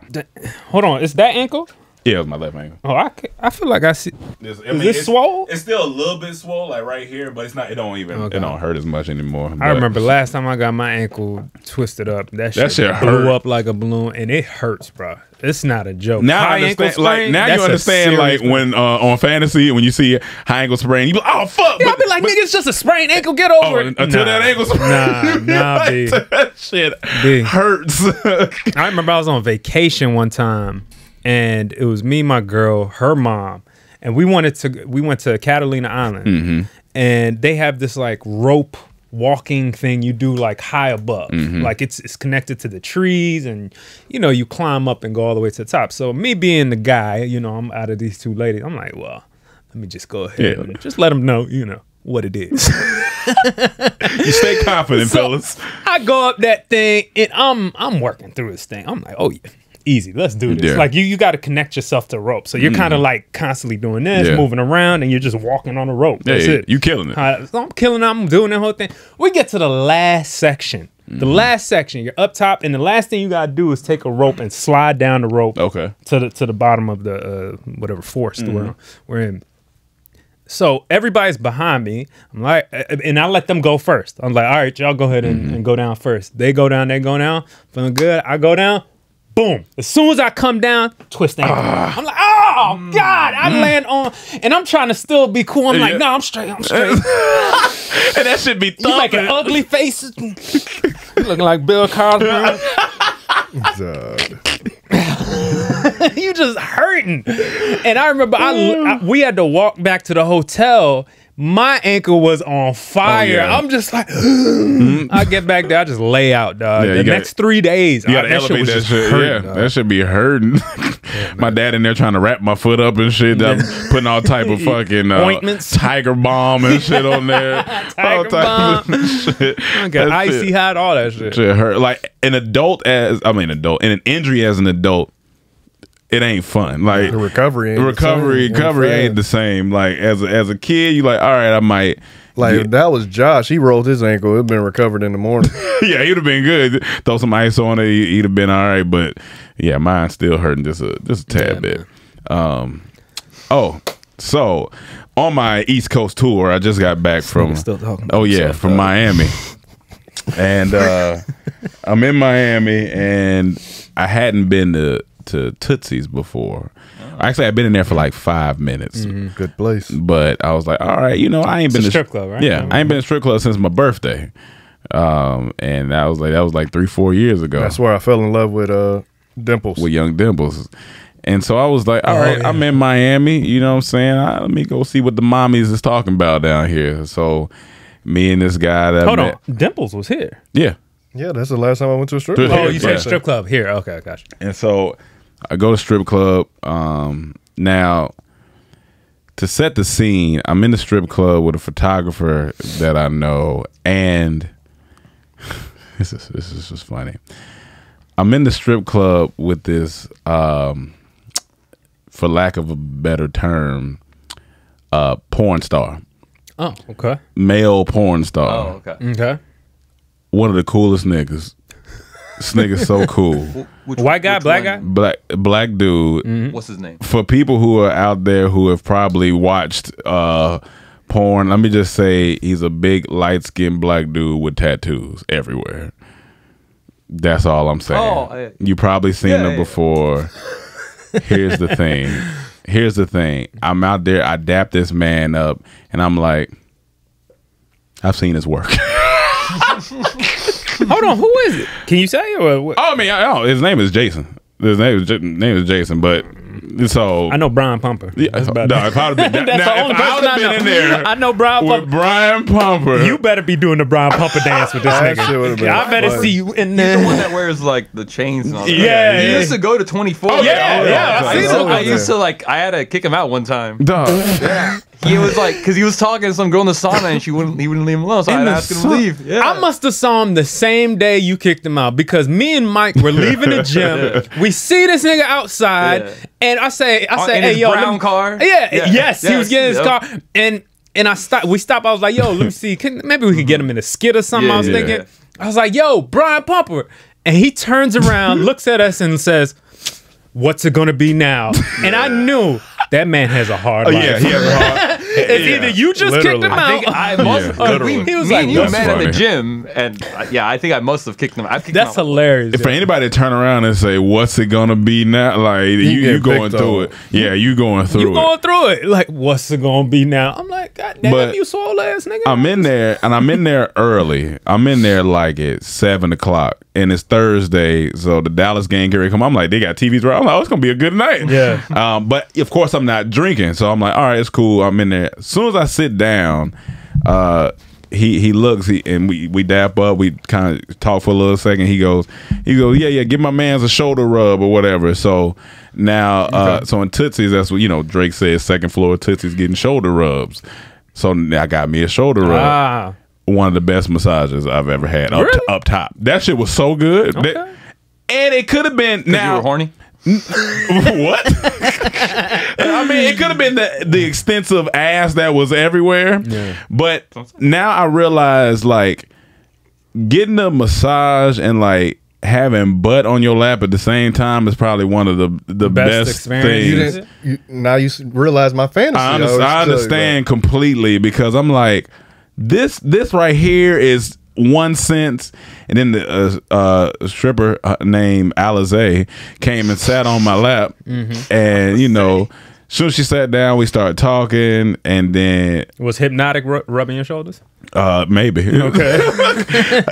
[SPEAKER 6] Hold on. Is that ankle?
[SPEAKER 1] Yeah, it was my left ankle.
[SPEAKER 6] Oh, I feel like I see. Is this swole?
[SPEAKER 1] It's still a little bit swole, like right here, but it's not. It don't even. Okay. It don't hurt as much anymore.
[SPEAKER 6] I remember last time I got my ankle twisted up. That shit blew up like a balloon, and it hurts, bro. It's not a joke.
[SPEAKER 1] Now I understand. Like now you understand. Like when on fantasy, when you see high ankle sprain, you be like, oh fuck.
[SPEAKER 6] Yeah, I be like, nigga, it's just a sprained ankle. Get over it.
[SPEAKER 1] Until that ankle sprain.
[SPEAKER 6] Nah, B.
[SPEAKER 1] That shit hurts.
[SPEAKER 6] I remember I was on vacation one time. And it was me, my girl, her mom, and we went to Catalina Island, and they have this like rope walking thing you do like high above, like it's connected to the trees, and you know you climb up and go all the way to the top. So me being the guy, you know, I'm out of these 2 ladies. I'm like, well, let me just go ahead and just let them know, you know, what it is.
[SPEAKER 1] You stay confident, fellas.
[SPEAKER 6] I go up that thing, and I'm working through this thing. I'm like, oh yeah. Easy, let's do this. Yeah. Like you got to connect yourself to rope, so you're kind of like constantly doing this, moving around, and you're just walking on a rope. That's it.
[SPEAKER 1] You killing it.
[SPEAKER 6] So I'm killing it. I'm doing that whole thing. We get to the last section. The last section, you're up top, and the last thing you gotta do is take a rope and slide down the rope. Okay. To the bottom of the whatever forest we're in. So everybody's behind me. I'm like, and I let them go first. I'm like, all right, y'all go ahead and go down first. They go down. Feeling good. I go down. Boom. As soon as I come down, twist ankle. I'm like, oh, God. I land on, and I'm trying to still be cool. I'm like, no, I'm straight. And
[SPEAKER 1] that should be thumping.
[SPEAKER 6] You making ugly faces. You looking like Bill Cosby. You just hurting. And I remember we had to walk back to the hotel. My ankle was on fire.
[SPEAKER 1] Oh, yeah.
[SPEAKER 6] I'm just like, I get back there, I just lay out, dog.
[SPEAKER 1] Yeah,
[SPEAKER 6] The next 3 days,
[SPEAKER 1] You gotta
[SPEAKER 6] that shit
[SPEAKER 1] elevate
[SPEAKER 6] was
[SPEAKER 1] that
[SPEAKER 6] just
[SPEAKER 1] shit.
[SPEAKER 6] hurting,
[SPEAKER 1] Yeah,
[SPEAKER 6] dog.
[SPEAKER 1] that should be hurting. My dad in there trying to wrap my foot up and shit. I'm putting all type of fucking
[SPEAKER 6] Ointments.
[SPEAKER 1] Tiger balm and shit on there.
[SPEAKER 6] Tiger
[SPEAKER 1] All type of shit.
[SPEAKER 6] Okay,
[SPEAKER 1] That
[SPEAKER 6] icy
[SPEAKER 1] shit-
[SPEAKER 6] hot, all that shit.
[SPEAKER 1] shit hurt. Like an adult in an injury as an adult, it ain't fun. Like
[SPEAKER 4] The recovery ain't
[SPEAKER 1] recovery ain't the same. Like as a kid, you like, all right, I might.
[SPEAKER 4] Like
[SPEAKER 1] Yeah.
[SPEAKER 4] if that was Josh, he rolled his ankle. It'd been recovered in the morning.
[SPEAKER 1] Yeah, he'd have been good. Throw some ice on it, he'd have been all right. But yeah, mine's still hurting just a tad bit. So on my East Coast tour, I just got back from.
[SPEAKER 6] still talking about
[SPEAKER 1] Oh yeah,
[SPEAKER 6] himself,
[SPEAKER 1] from Miami, and I'm in Miami, and I hadn't been to Tootsies before. Actually, I've been in there for like 5 minutes.
[SPEAKER 4] Good place.
[SPEAKER 1] But I was like, all right, I ain't been
[SPEAKER 6] a
[SPEAKER 1] to
[SPEAKER 6] strip club, right?
[SPEAKER 1] Yeah, I ain't been to strip club since my birthday. And that was like 3-4 years ago.
[SPEAKER 4] That's where I fell in love with Dimples.
[SPEAKER 1] With young Dimples. And so I was like, all right, I'm in Miami, you know what I'm saying? Let me go see what the mommies is talking about down here. So me and this guy that
[SPEAKER 6] Hold
[SPEAKER 1] met,
[SPEAKER 6] on, Dimples was here.
[SPEAKER 1] Yeah.
[SPEAKER 4] Yeah, that's the last time I went to a strip
[SPEAKER 1] Strip
[SPEAKER 4] club.
[SPEAKER 6] Oh, you
[SPEAKER 1] Yeah.
[SPEAKER 6] said strip club here. Okay, I got you.
[SPEAKER 1] And so I go to strip club. Now, to set the scene, I'm in the strip club with a photographer that I know, and this is just funny. I'm in the strip club with this, for lack of a better term, porn star,
[SPEAKER 6] Oh, okay.
[SPEAKER 1] male porn star.
[SPEAKER 7] Oh, okay.
[SPEAKER 6] Okay.
[SPEAKER 1] One of the coolest niggas. This nigga's so cool.
[SPEAKER 6] White guy, black guy?
[SPEAKER 1] Black dude.
[SPEAKER 7] What's his name?
[SPEAKER 1] For people who are out there who have probably watched porn, let me just say he's a big light-skinned black dude with tattoos everywhere. That's all I'm saying.
[SPEAKER 7] Oh,
[SPEAKER 1] You probably seen
[SPEAKER 7] yeah,
[SPEAKER 1] him
[SPEAKER 7] yeah.
[SPEAKER 1] before. Here's the thing. I'm out there, I dap this man up, and I'm like, I've seen his work.
[SPEAKER 6] Hold on, who is it? Can you say or what?
[SPEAKER 1] Oh, I mean, his name is Jason. His name is Jason, but so
[SPEAKER 6] I know Brian Pumper.
[SPEAKER 1] Yeah,
[SPEAKER 6] That's
[SPEAKER 1] no,
[SPEAKER 6] about it.
[SPEAKER 1] if I'd have been,
[SPEAKER 6] That's the only person I know.
[SPEAKER 1] in there
[SPEAKER 6] I know Brian
[SPEAKER 1] with
[SPEAKER 6] Pumper.
[SPEAKER 1] Brian Pumper,
[SPEAKER 6] You better be doing the Brian Pumper dance with this
[SPEAKER 4] That shit
[SPEAKER 6] nigga.
[SPEAKER 4] would've been
[SPEAKER 6] I better
[SPEAKER 4] fun.
[SPEAKER 6] see you in
[SPEAKER 7] The one
[SPEAKER 6] there.
[SPEAKER 7] that wears like the chains and all that.
[SPEAKER 6] Yeah,
[SPEAKER 7] He
[SPEAKER 6] yeah.
[SPEAKER 7] used to go to 24.
[SPEAKER 1] Oh, yeah,
[SPEAKER 7] I
[SPEAKER 1] I
[SPEAKER 7] used
[SPEAKER 1] seen
[SPEAKER 7] to,
[SPEAKER 1] him.
[SPEAKER 7] I used to like, I had to kick him out one time.
[SPEAKER 1] dog.
[SPEAKER 7] Yeah. He was like, because he was talking to some girl in the sauna and he wouldn't leave him alone. So I had to ask him to leave. Yeah.
[SPEAKER 6] I must have saw him the same day you kicked him out because me and Mike were leaving the gym. We see this nigga outside,
[SPEAKER 7] Yeah.
[SPEAKER 6] and I say,
[SPEAKER 7] in
[SPEAKER 6] hey,
[SPEAKER 7] his
[SPEAKER 6] yo, let
[SPEAKER 7] brown
[SPEAKER 6] me-
[SPEAKER 7] car?
[SPEAKER 6] Yeah,
[SPEAKER 7] Yeah.
[SPEAKER 6] yes, he was getting his
[SPEAKER 7] Yep.
[SPEAKER 6] car, and we stopped. I was like, yo, let me see, maybe we could get him in a skit or something.
[SPEAKER 7] Yeah,
[SPEAKER 6] I was
[SPEAKER 7] yeah.
[SPEAKER 6] thinking, I was like, yo, Brian Pumper, and he turns around, looks at us, and says, "What's it gonna be now?" And I knew that man has a hard life.
[SPEAKER 1] Yeah, he has a hard.
[SPEAKER 6] It's either you just kicked him
[SPEAKER 4] Literally.
[SPEAKER 7] I think
[SPEAKER 6] out.
[SPEAKER 7] I must
[SPEAKER 1] Yeah.
[SPEAKER 7] have.
[SPEAKER 6] He was
[SPEAKER 7] Me
[SPEAKER 6] like,
[SPEAKER 7] and you
[SPEAKER 1] "That's
[SPEAKER 7] met at
[SPEAKER 1] funny."
[SPEAKER 7] the gym, and yeah, I think I must have kicked him. I've kicked
[SPEAKER 6] That's
[SPEAKER 7] him out.
[SPEAKER 6] hilarious.
[SPEAKER 1] For anybody to turn around and say, "What's it gonna be now?" Like you
[SPEAKER 4] get
[SPEAKER 1] going
[SPEAKER 4] picked
[SPEAKER 1] through
[SPEAKER 4] on.
[SPEAKER 1] it. Yeah, you going through
[SPEAKER 6] You
[SPEAKER 1] it.
[SPEAKER 6] going through it. Like, what's it gonna be now? I'm like, God damn,
[SPEAKER 1] But
[SPEAKER 6] you swole ass nigga.
[SPEAKER 1] I'm in there, and I'm in there early. I'm in there like at 7 o'clock, and it's Thursday, so the Dallas game can come. I'm like, they got TVs right. I'm like, oh, it's gonna be a good night.
[SPEAKER 6] Yeah.
[SPEAKER 1] But of course, I'm not drinking, so I'm like, all right, it's cool. I'm in there. As soon as I sit down, he looks, and we dap up. We kind of talk for a little second. He goes, yeah, give my man's a shoulder rub or whatever. So now, so in Tootsies, that's what Drake says. Second floor Tootsies getting shoulder rubs. So I got me a shoulder rub.
[SPEAKER 6] Ah.
[SPEAKER 1] One of the best massages I've ever had
[SPEAKER 6] Really?
[SPEAKER 1] up top. That shit was so good.
[SPEAKER 6] Okay.
[SPEAKER 1] And it could have been
[SPEAKER 7] You
[SPEAKER 1] now.
[SPEAKER 7] were horny?
[SPEAKER 1] What? I mean, it could have been the extensive ass that was everywhere.
[SPEAKER 6] Yeah.
[SPEAKER 1] But now I realize, like, getting a massage and like having butt on your lap at the same time is probably one of the best
[SPEAKER 6] experience.
[SPEAKER 1] things.
[SPEAKER 4] Now you realize my fantasy.
[SPEAKER 1] I
[SPEAKER 4] always tell you
[SPEAKER 1] understand completely, because I'm like, this right here is 1 cent, and then the stripper named Alizé came and sat on my lap, and soon as she sat down, we started talking, and then
[SPEAKER 6] Was Hypnotic rubbing your shoulders?
[SPEAKER 1] maybe
[SPEAKER 6] Okay.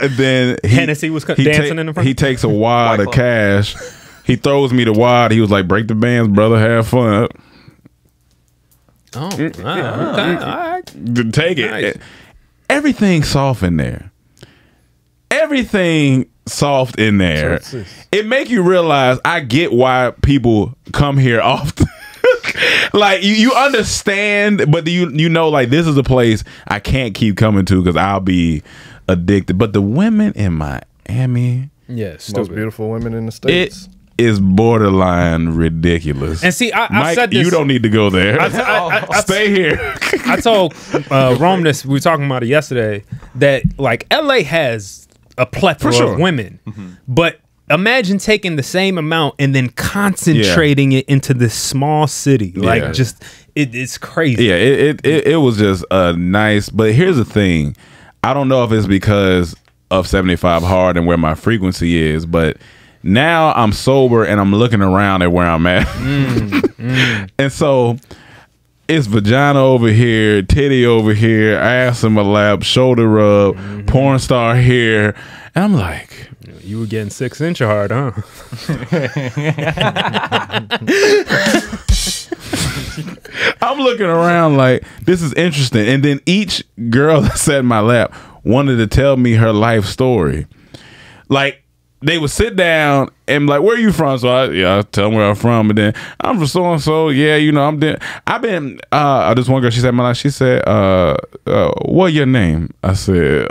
[SPEAKER 1] and then
[SPEAKER 6] Hennessy was dancing in the front?
[SPEAKER 1] He takes a wad of
[SPEAKER 7] White Claw.
[SPEAKER 1] cash. He throws me the wad. He was like, "Break the bands, brother. Have fun."
[SPEAKER 6] Oh, okay. All right.
[SPEAKER 1] Take it.
[SPEAKER 6] Nice.
[SPEAKER 1] Everything's soft in there. Everything soft in there. It make you realize I get why people come here often. Like you understand, but you know, like this is a place I can't keep coming to because I'll be addicted. But the women in Miami,
[SPEAKER 6] yes,
[SPEAKER 4] most beautiful women in the States.
[SPEAKER 1] It is borderline ridiculous.
[SPEAKER 6] And see, I
[SPEAKER 1] Mike,
[SPEAKER 6] said this.
[SPEAKER 1] You don't need to go there. I stay here.
[SPEAKER 6] I told Rome this. We were talking about it yesterday. That like LA has a plethora of women, but imagine taking the same amount and then concentrating it into this small city. Like just it's crazy.
[SPEAKER 1] Yeah, it was just nice. But here's the thing. I don't know if it's because of 75 Hard and where my frequency is, but now I'm sober and I'm looking around at where I'm at. And so it's vagina over here, titty over here, ass in my lap, shoulder rub, porn star here. And I'm like,
[SPEAKER 6] you were getting 6-inch hard, huh?
[SPEAKER 1] I'm looking around like, this is interesting. And then each girl that sat in my lap wanted to tell me her life story. Like, they would sit down and be like, where are you from? So I tell them where I'm from. And then I'm from so and so. Yeah, you know, I've been this one girl, she said my life, she said, what your name? I said,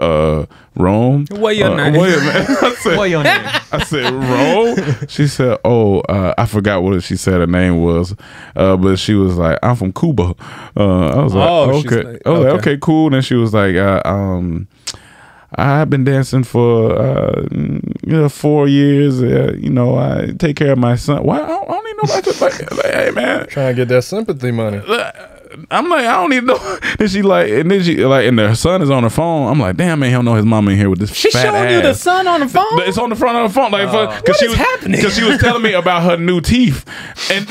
[SPEAKER 1] Rome.
[SPEAKER 6] What your name?
[SPEAKER 1] I said,
[SPEAKER 7] What your name?
[SPEAKER 1] I said, Rome. She said, oh, I forgot what she said her name was. But she was like, I'm from Cuba. I was like, okay.
[SPEAKER 6] Like,
[SPEAKER 1] I was like, okay, cool. And she was like, I've been dancing for 4 years. You know, I take care of my son. Why? I don't need nobody to like, hey man,
[SPEAKER 4] trying to get that sympathy money.
[SPEAKER 1] I'm like, I don't need no. Then she like, and then she like, and her son is on the phone. I'm like, damn man, he don't know his mama in here with this.
[SPEAKER 6] She
[SPEAKER 1] fat
[SPEAKER 6] showing
[SPEAKER 1] ass.
[SPEAKER 6] you the son on the phone.
[SPEAKER 1] It's on the front of the phone, like,
[SPEAKER 6] what is happening?
[SPEAKER 1] Because she was telling me about her new teeth, and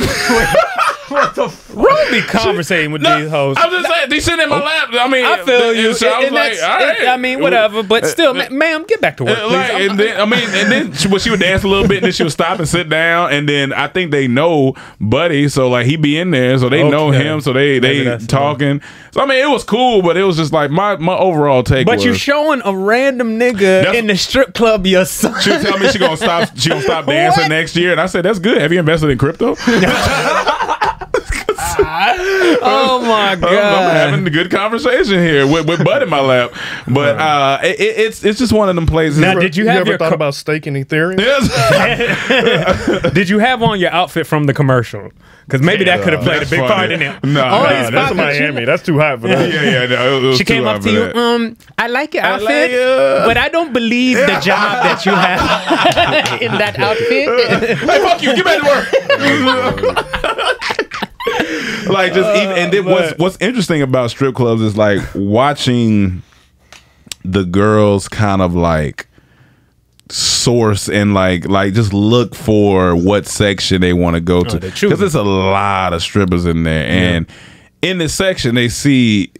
[SPEAKER 6] what the Rome be conversating with these hoes.
[SPEAKER 1] I'm just saying, they sitting in my lap. I mean,
[SPEAKER 6] I feel you.
[SPEAKER 1] So I was like, all right.
[SPEAKER 6] I mean, whatever. But still, ma'am, get back to work, please.
[SPEAKER 1] Like, and then she would dance a little bit, and then she would stop and sit down, and then I think they know Buddy, so like he be in there, so they know him, so they talking. So I mean, it was cool, but it was just like my overall take.
[SPEAKER 6] But you showing a random nigga in the strip club your son.
[SPEAKER 1] She would tell me she gonna stop dancing next year, and I said that's good. Have you invested in crypto?
[SPEAKER 6] Oh my god!
[SPEAKER 1] I'm having a good conversation here with Bud in my lap, but it's just one of them places.
[SPEAKER 6] Now, did you
[SPEAKER 4] ever thought about staking Ethereum?
[SPEAKER 1] Yes.
[SPEAKER 6] Did you have on your outfit from the commercial? Because maybe that could have played a big part in it.
[SPEAKER 1] No,
[SPEAKER 4] that's Miami. That's too hot for that.
[SPEAKER 1] Yeah.
[SPEAKER 6] She came up to you. I like your outfit, but I don't believe the job that you have in that outfit.
[SPEAKER 1] Hey, fuck you! Get back to work. Like just even, and then what's interesting about strip clubs is like watching the girls kind of like source and like just look for what section they want to go to, because there's a lot of strippers in there, and in this section they see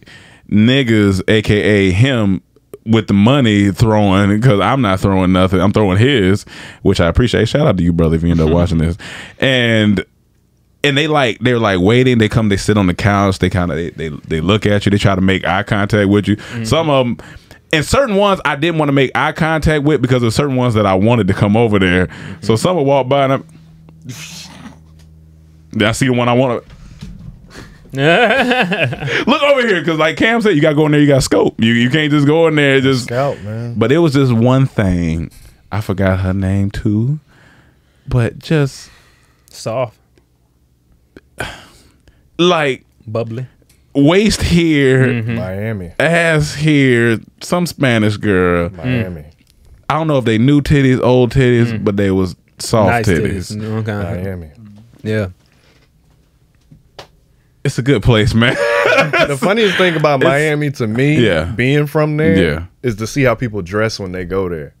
[SPEAKER 1] niggas, aka him, with the money throwing, because I'm not throwing nothing, I'm throwing his, which I appreciate. Shout out to you, brother, if you end up watching this. And they're like waiting. They come, they sit on the couch. They kind of they look at you. They try to make eye contact with you. Some of them, and certain ones I didn't want to make eye contact with because there's certain ones that I wanted to come over there. So some would walk by and I see the one I want to look over here, because like Cam said, you got to go in there. You got to scope. You can't just go in there and just
[SPEAKER 4] scout, man.
[SPEAKER 1] But it was just one thing. I forgot her name too, but just
[SPEAKER 6] soft.
[SPEAKER 1] Like
[SPEAKER 6] bubbly,
[SPEAKER 1] waist here,
[SPEAKER 4] Miami,
[SPEAKER 1] ass here, some Spanish girl,
[SPEAKER 4] Miami.
[SPEAKER 1] I don't know if they new titties, old titties, but they was soft
[SPEAKER 6] nice
[SPEAKER 1] titties.
[SPEAKER 6] Okay.
[SPEAKER 4] Miami.
[SPEAKER 6] Yeah,
[SPEAKER 1] it's a good place, man.
[SPEAKER 4] The funniest thing about Miami to me, being from there, is to see how people dress when they go there.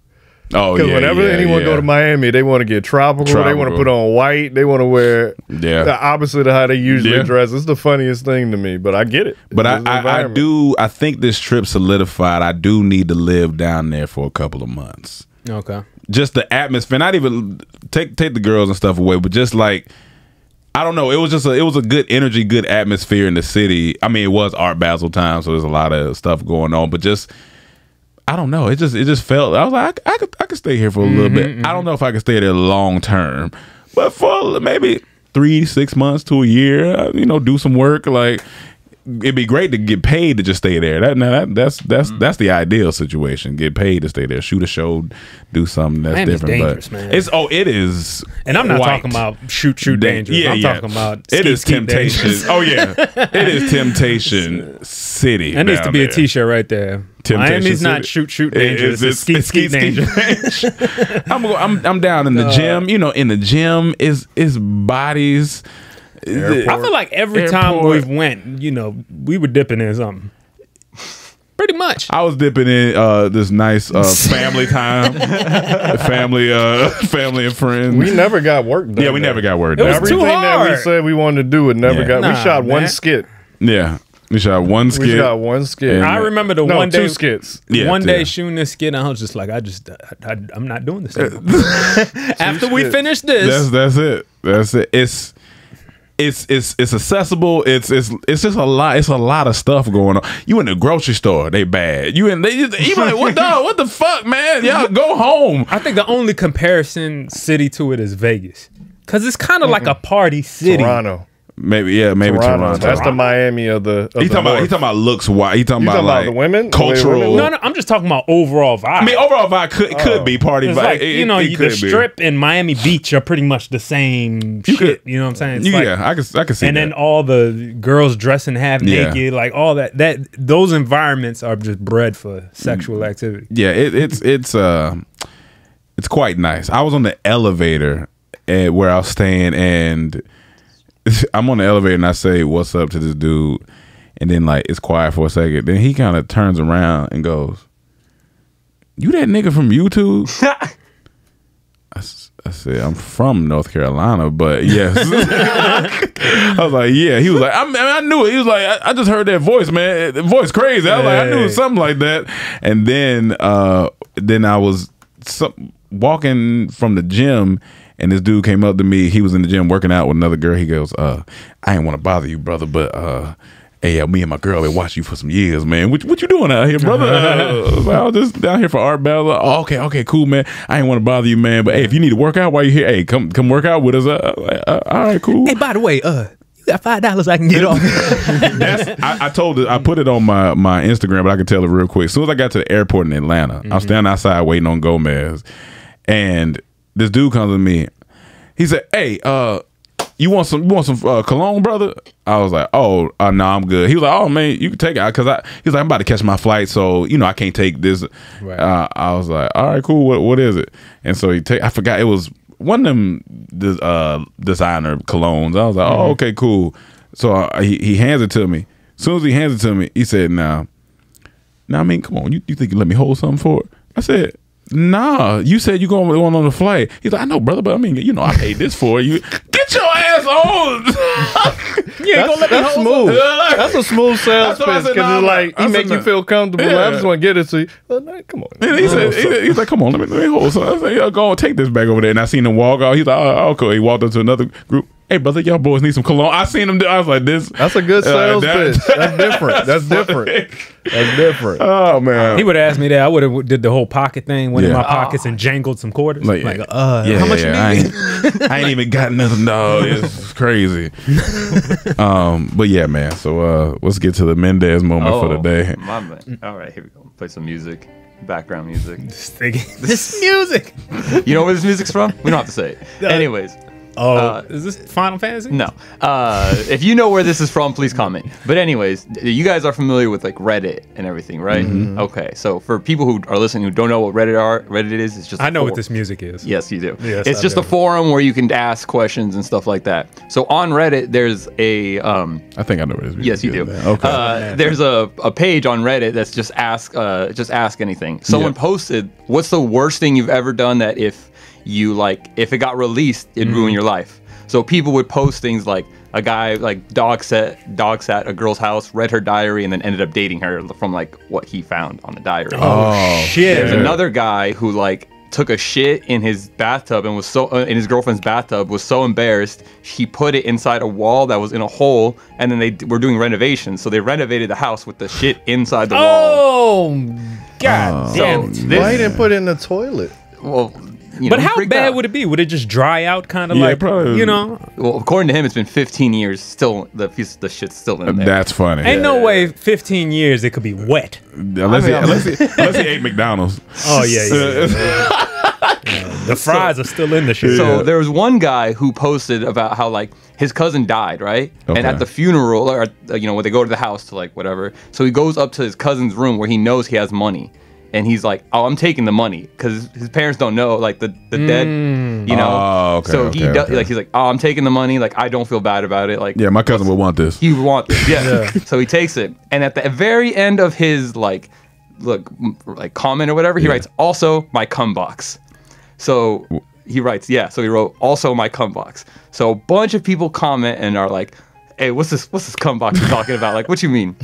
[SPEAKER 1] Oh,
[SPEAKER 4] because whenever anyone go to Miami, they want to get tropical. They want to put on white. They want to wear the opposite of how they usually dress. It's the funniest thing to me, but I get it.
[SPEAKER 1] But I think this trip solidified. I do need to live down there for a couple of months.
[SPEAKER 6] Okay.
[SPEAKER 1] Just the atmosphere, not even take the girls and stuff away, but just like I don't know. It was a good energy, good atmosphere in the city. I mean, it was Art Basel time, so there's a lot of stuff going on. But just, I don't know. It just felt. I was like, I could stay here for a little bit. I don't know if I could stay there long term, but for maybe 3-6 months to a year, do some work. Like, it'd be great to get paid to just stay there. That's the ideal situation. Get paid to stay there, shoot a show, do something that's
[SPEAKER 6] Miami's
[SPEAKER 1] different.
[SPEAKER 6] Dangerous,
[SPEAKER 1] but
[SPEAKER 6] man.
[SPEAKER 1] it is.
[SPEAKER 6] And I'm not
[SPEAKER 1] white.
[SPEAKER 6] talking about shoot dangerous.
[SPEAKER 1] Yeah,
[SPEAKER 6] I'm
[SPEAKER 1] yeah.
[SPEAKER 6] talking about
[SPEAKER 1] it is temptation.
[SPEAKER 6] dangerous.
[SPEAKER 1] Oh yeah, it is temptation city.
[SPEAKER 6] That needs to
[SPEAKER 1] down
[SPEAKER 6] be a
[SPEAKER 1] there.
[SPEAKER 6] T-shirt right there.
[SPEAKER 1] Temptation
[SPEAKER 6] Miami's not
[SPEAKER 1] City.
[SPEAKER 6] shoot dangerous. It's skeet dangerous.
[SPEAKER 1] I'm down in the gym. In the gym is bodies.
[SPEAKER 6] I feel like every time we've went, we were dipping in something. Pretty much.
[SPEAKER 1] I was dipping in this nice family time, family and friends.
[SPEAKER 4] We never got work done.
[SPEAKER 1] Yeah, we never got work
[SPEAKER 6] It
[SPEAKER 1] done.
[SPEAKER 6] was
[SPEAKER 4] Everything
[SPEAKER 6] too
[SPEAKER 4] that we
[SPEAKER 6] hard.
[SPEAKER 4] said we wanted to do, it never got.
[SPEAKER 6] Nah,
[SPEAKER 4] we shot one
[SPEAKER 6] man.
[SPEAKER 4] skit.
[SPEAKER 1] Yeah, we shot one skit.
[SPEAKER 4] We shot one skit.
[SPEAKER 6] I remember the
[SPEAKER 4] no,
[SPEAKER 6] one day
[SPEAKER 4] 2 skits.
[SPEAKER 1] Yeah,
[SPEAKER 6] one day
[SPEAKER 1] yeah.
[SPEAKER 6] shooting this skit, and I was just like, I'm not doing this anymore. After we
[SPEAKER 4] skits.
[SPEAKER 6] finish this,
[SPEAKER 1] That's it. That's it. It's accessible. It's just a lot. It's a lot of stuff going on. You in the grocery store, they bad. You like what the fuck, man? Y'all go home.
[SPEAKER 6] I think the only comparison city to it is Vegas, because it's kind of like a party city.
[SPEAKER 4] Toronto.
[SPEAKER 1] Maybe Toronto.
[SPEAKER 4] That's the Miami of the.
[SPEAKER 1] He talking about looks wide. He talking about like
[SPEAKER 4] the women?
[SPEAKER 1] cultural.
[SPEAKER 4] The way women
[SPEAKER 6] No, I'm just talking about overall vibe.
[SPEAKER 1] I mean, overall vibe could be party
[SPEAKER 6] It's
[SPEAKER 1] vibe.
[SPEAKER 6] like,
[SPEAKER 1] It
[SPEAKER 6] the
[SPEAKER 1] could be.
[SPEAKER 6] Strip and Miami Beach are pretty much the same shit.
[SPEAKER 1] could-
[SPEAKER 6] You know what I'm saying? It's
[SPEAKER 1] Yeah,
[SPEAKER 6] like-
[SPEAKER 1] I can see
[SPEAKER 6] and
[SPEAKER 1] that.
[SPEAKER 6] then all the girls dressing half
[SPEAKER 1] Yeah.
[SPEAKER 6] naked, like all that those environments are just bred for sexual activity.
[SPEAKER 1] Yeah, it's quite nice. I was on the elevator where I was staying, and I'm on the elevator, and I say what's up to this dude, and then like it's quiet for a second. Then he kind of turns around and goes, "You that nigga from YouTube?" I said, "I'm from North Carolina, but yes." I was like, "Yeah." He was like, I knew it. He was like, I just heard that voice, man. The voice crazy. I was like, I knew it was something like that. And then I was walking from the gym, and this dude came up to me. He was in the gym working out with another girl. He goes, I ain't want to bother you, brother, but hey, me and my girl been watching you for some years, man. What you doing out here, brother? I was just down here for Art Battle. Oh, okay, cool, man. I ain't want to bother you, man. But hey, if you need to work out while you're here, hey, come work out with us. All right, cool.
[SPEAKER 6] Hey, by the way, you got $5 I can get off.
[SPEAKER 1] I put it on my Instagram, but I can tell it real quick. As soon as I got to the airport in Atlanta, I'm standing outside waiting on Gomez, and this dude comes to me. He said, "Hey, you want some cologne, brother?" I was like, "Oh, no, I'm good." He was like, "Oh man, you can take it," because he was like, "I'm about to catch my flight, so I can't take this."
[SPEAKER 6] Right.
[SPEAKER 1] I was like, "All right, cool. What is it?" And so I forgot it was one of them designer colognes. I was like, "Oh, okay, cool." So he hands it to me. As soon as he hands it to me, he said, "Now, I mean, come on, you think you let me hold something for it?" I said, "Nah, you said you going on the flight." He's like, "I know, brother, but I mean, I paid this for you. Get your ass on."
[SPEAKER 6] You ain't gonna let me
[SPEAKER 4] That's
[SPEAKER 6] hold
[SPEAKER 4] smooth.
[SPEAKER 1] something.
[SPEAKER 4] That's a smooth sales
[SPEAKER 1] That's what I
[SPEAKER 4] pitch
[SPEAKER 1] said,
[SPEAKER 4] because
[SPEAKER 1] nah,
[SPEAKER 4] it's like
[SPEAKER 1] I
[SPEAKER 4] he
[SPEAKER 1] said,
[SPEAKER 4] make you
[SPEAKER 1] nah.
[SPEAKER 4] feel comfortable.
[SPEAKER 1] Yeah.
[SPEAKER 4] I just want to get it to you. Well, nah, come on.
[SPEAKER 1] And he's like, "Come on, let me hold something." I said, "Yeah, go on, take this back over there." And I seen him walk out. He's like, "Oh, okay." He walked up to another group. "Hey, brother, y'all boys need some cologne." I seen him. I was like, "This."
[SPEAKER 4] That's a good sales pitch. That's different. That's different. That's different.
[SPEAKER 1] Oh man.
[SPEAKER 6] He would have asked me that. I would have did the whole pocket thing, went in
[SPEAKER 1] Yeah.
[SPEAKER 6] my pockets and jangled some quarters.
[SPEAKER 1] Like,
[SPEAKER 6] How much you need?
[SPEAKER 1] I ain't even got nothing. No, it's crazy. But yeah, man. So let's get to the Mendez moment for the day.
[SPEAKER 7] My man. All right, here we go. Play some music, background music.
[SPEAKER 6] This music.
[SPEAKER 7] You know where this music's from? We don't have to say it. Anyways.
[SPEAKER 6] Is this Final Fantasy?
[SPEAKER 7] No. If you know where this is from, please comment. But anyways, you guys are familiar with like Reddit and everything, right?
[SPEAKER 6] Mm-hmm.
[SPEAKER 7] Okay. So for people who are listening who don't know what Reddit is, it's just
[SPEAKER 6] I know what this music is.
[SPEAKER 7] Yes, you do.
[SPEAKER 6] Yes,
[SPEAKER 7] it's
[SPEAKER 6] I
[SPEAKER 7] just
[SPEAKER 6] do.
[SPEAKER 7] a forum where you can ask questions and stuff like that. So on Reddit, there's a
[SPEAKER 1] I think I know what it is.
[SPEAKER 7] yes, you do.
[SPEAKER 1] Okay.
[SPEAKER 7] There's a page on Reddit that's just ask anything. Someone posted, "What's the worst thing you've ever done that if it got released, it'd ruin your life?" So people would post things like a guy like dog sat a girl's house, read her diary, and then ended up dating her from like what he found on the diary.
[SPEAKER 6] Oh shit!
[SPEAKER 7] There's another guy who like took a shit in his bathtub and was so in his girlfriend's bathtub, was so embarrassed he put it inside a wall that was in a hole, and then they were doing renovations, so they renovated the house with the shit inside the wall.
[SPEAKER 6] Oh, God damn it.
[SPEAKER 4] Why he didn't put it in the toilet?
[SPEAKER 7] Well,
[SPEAKER 6] but how bad would it be? Would it just dry out, kind of like,
[SPEAKER 1] probably.
[SPEAKER 6] you know?
[SPEAKER 7] Well, according to him, it's been 15 years. Still, the shit's still in there.
[SPEAKER 1] That's funny.
[SPEAKER 6] Ain't no way 15 years it could be wet.
[SPEAKER 1] Unless he ate McDonald's.
[SPEAKER 6] Oh, yeah. The fries are still in the shit.
[SPEAKER 7] So there was one guy who posted about how like his cousin died, right?
[SPEAKER 1] Okay.
[SPEAKER 7] And at the funeral, or when they go to the house to like whatever, so he goes up to his cousin's room where he knows he has money. And he's like, "Oh, I'm taking the money," because his parents don't know, like the dead, you know.
[SPEAKER 1] Oh, okay,
[SPEAKER 7] so
[SPEAKER 1] okay.
[SPEAKER 7] like he's like, "Oh, I'm taking the money. Like I don't feel bad about it. Like
[SPEAKER 1] Yeah, my cousin would want this.
[SPEAKER 7] he would want this. Yeah. So he takes it, and at the very end of his like comment or whatever, he writes, "Also my cum box." So he writes, yeah. So he wrote, "Also my cum box." So a bunch of people comment and are like, "Hey, what's this cum box you're talking about? Like, what you mean?"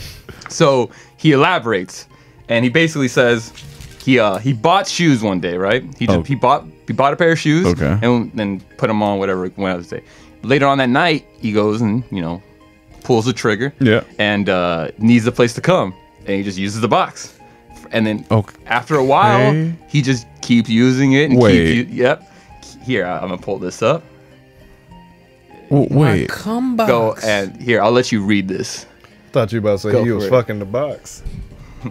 [SPEAKER 7] So he elaborates. And he basically says he bought shoes one day, right? He bought a pair of shoes, and then put them on whatever went out to say. Later on that night, he goes and pulls the trigger, and needs a place to come, and he just uses the box. And then after a while, he just keeps using it. And Here, I'm gonna pull this up.
[SPEAKER 1] Wait.
[SPEAKER 6] Cum box.
[SPEAKER 7] Go and here, I'll let you read this.
[SPEAKER 4] Thought you about to say he was fucking the box.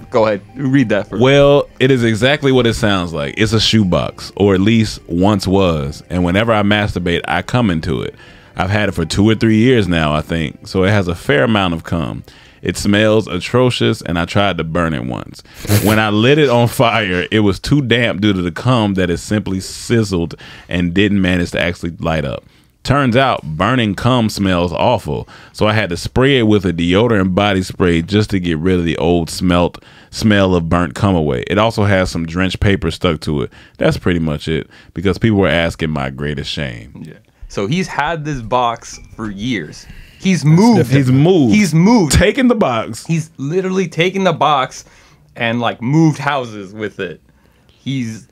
[SPEAKER 7] Go ahead, read that for me.
[SPEAKER 1] Well, it is exactly what it sounds like. It's a shoebox, or at least once was. And whenever I masturbate, I come into it. I've had it for 2 or 3 years now, I think. So it has a fair amount of cum. It smells atrocious, and I tried to burn it once. When I lit it on fire, it was too damp due to the cum that it simply sizzled and didn't manage to actually light up. Turns out burning cum smells awful, so I had to spray it with a deodorant body spray just to get rid of the old smell of burnt cum away. It also has some drenched paper stuck to it. That's pretty much it, because people were asking my greatest shame.
[SPEAKER 7] Yeah. So he's had this box for years. He's moved.
[SPEAKER 1] He's moved. Taking the box.
[SPEAKER 7] He's literally taken the box and like moved houses with it. He's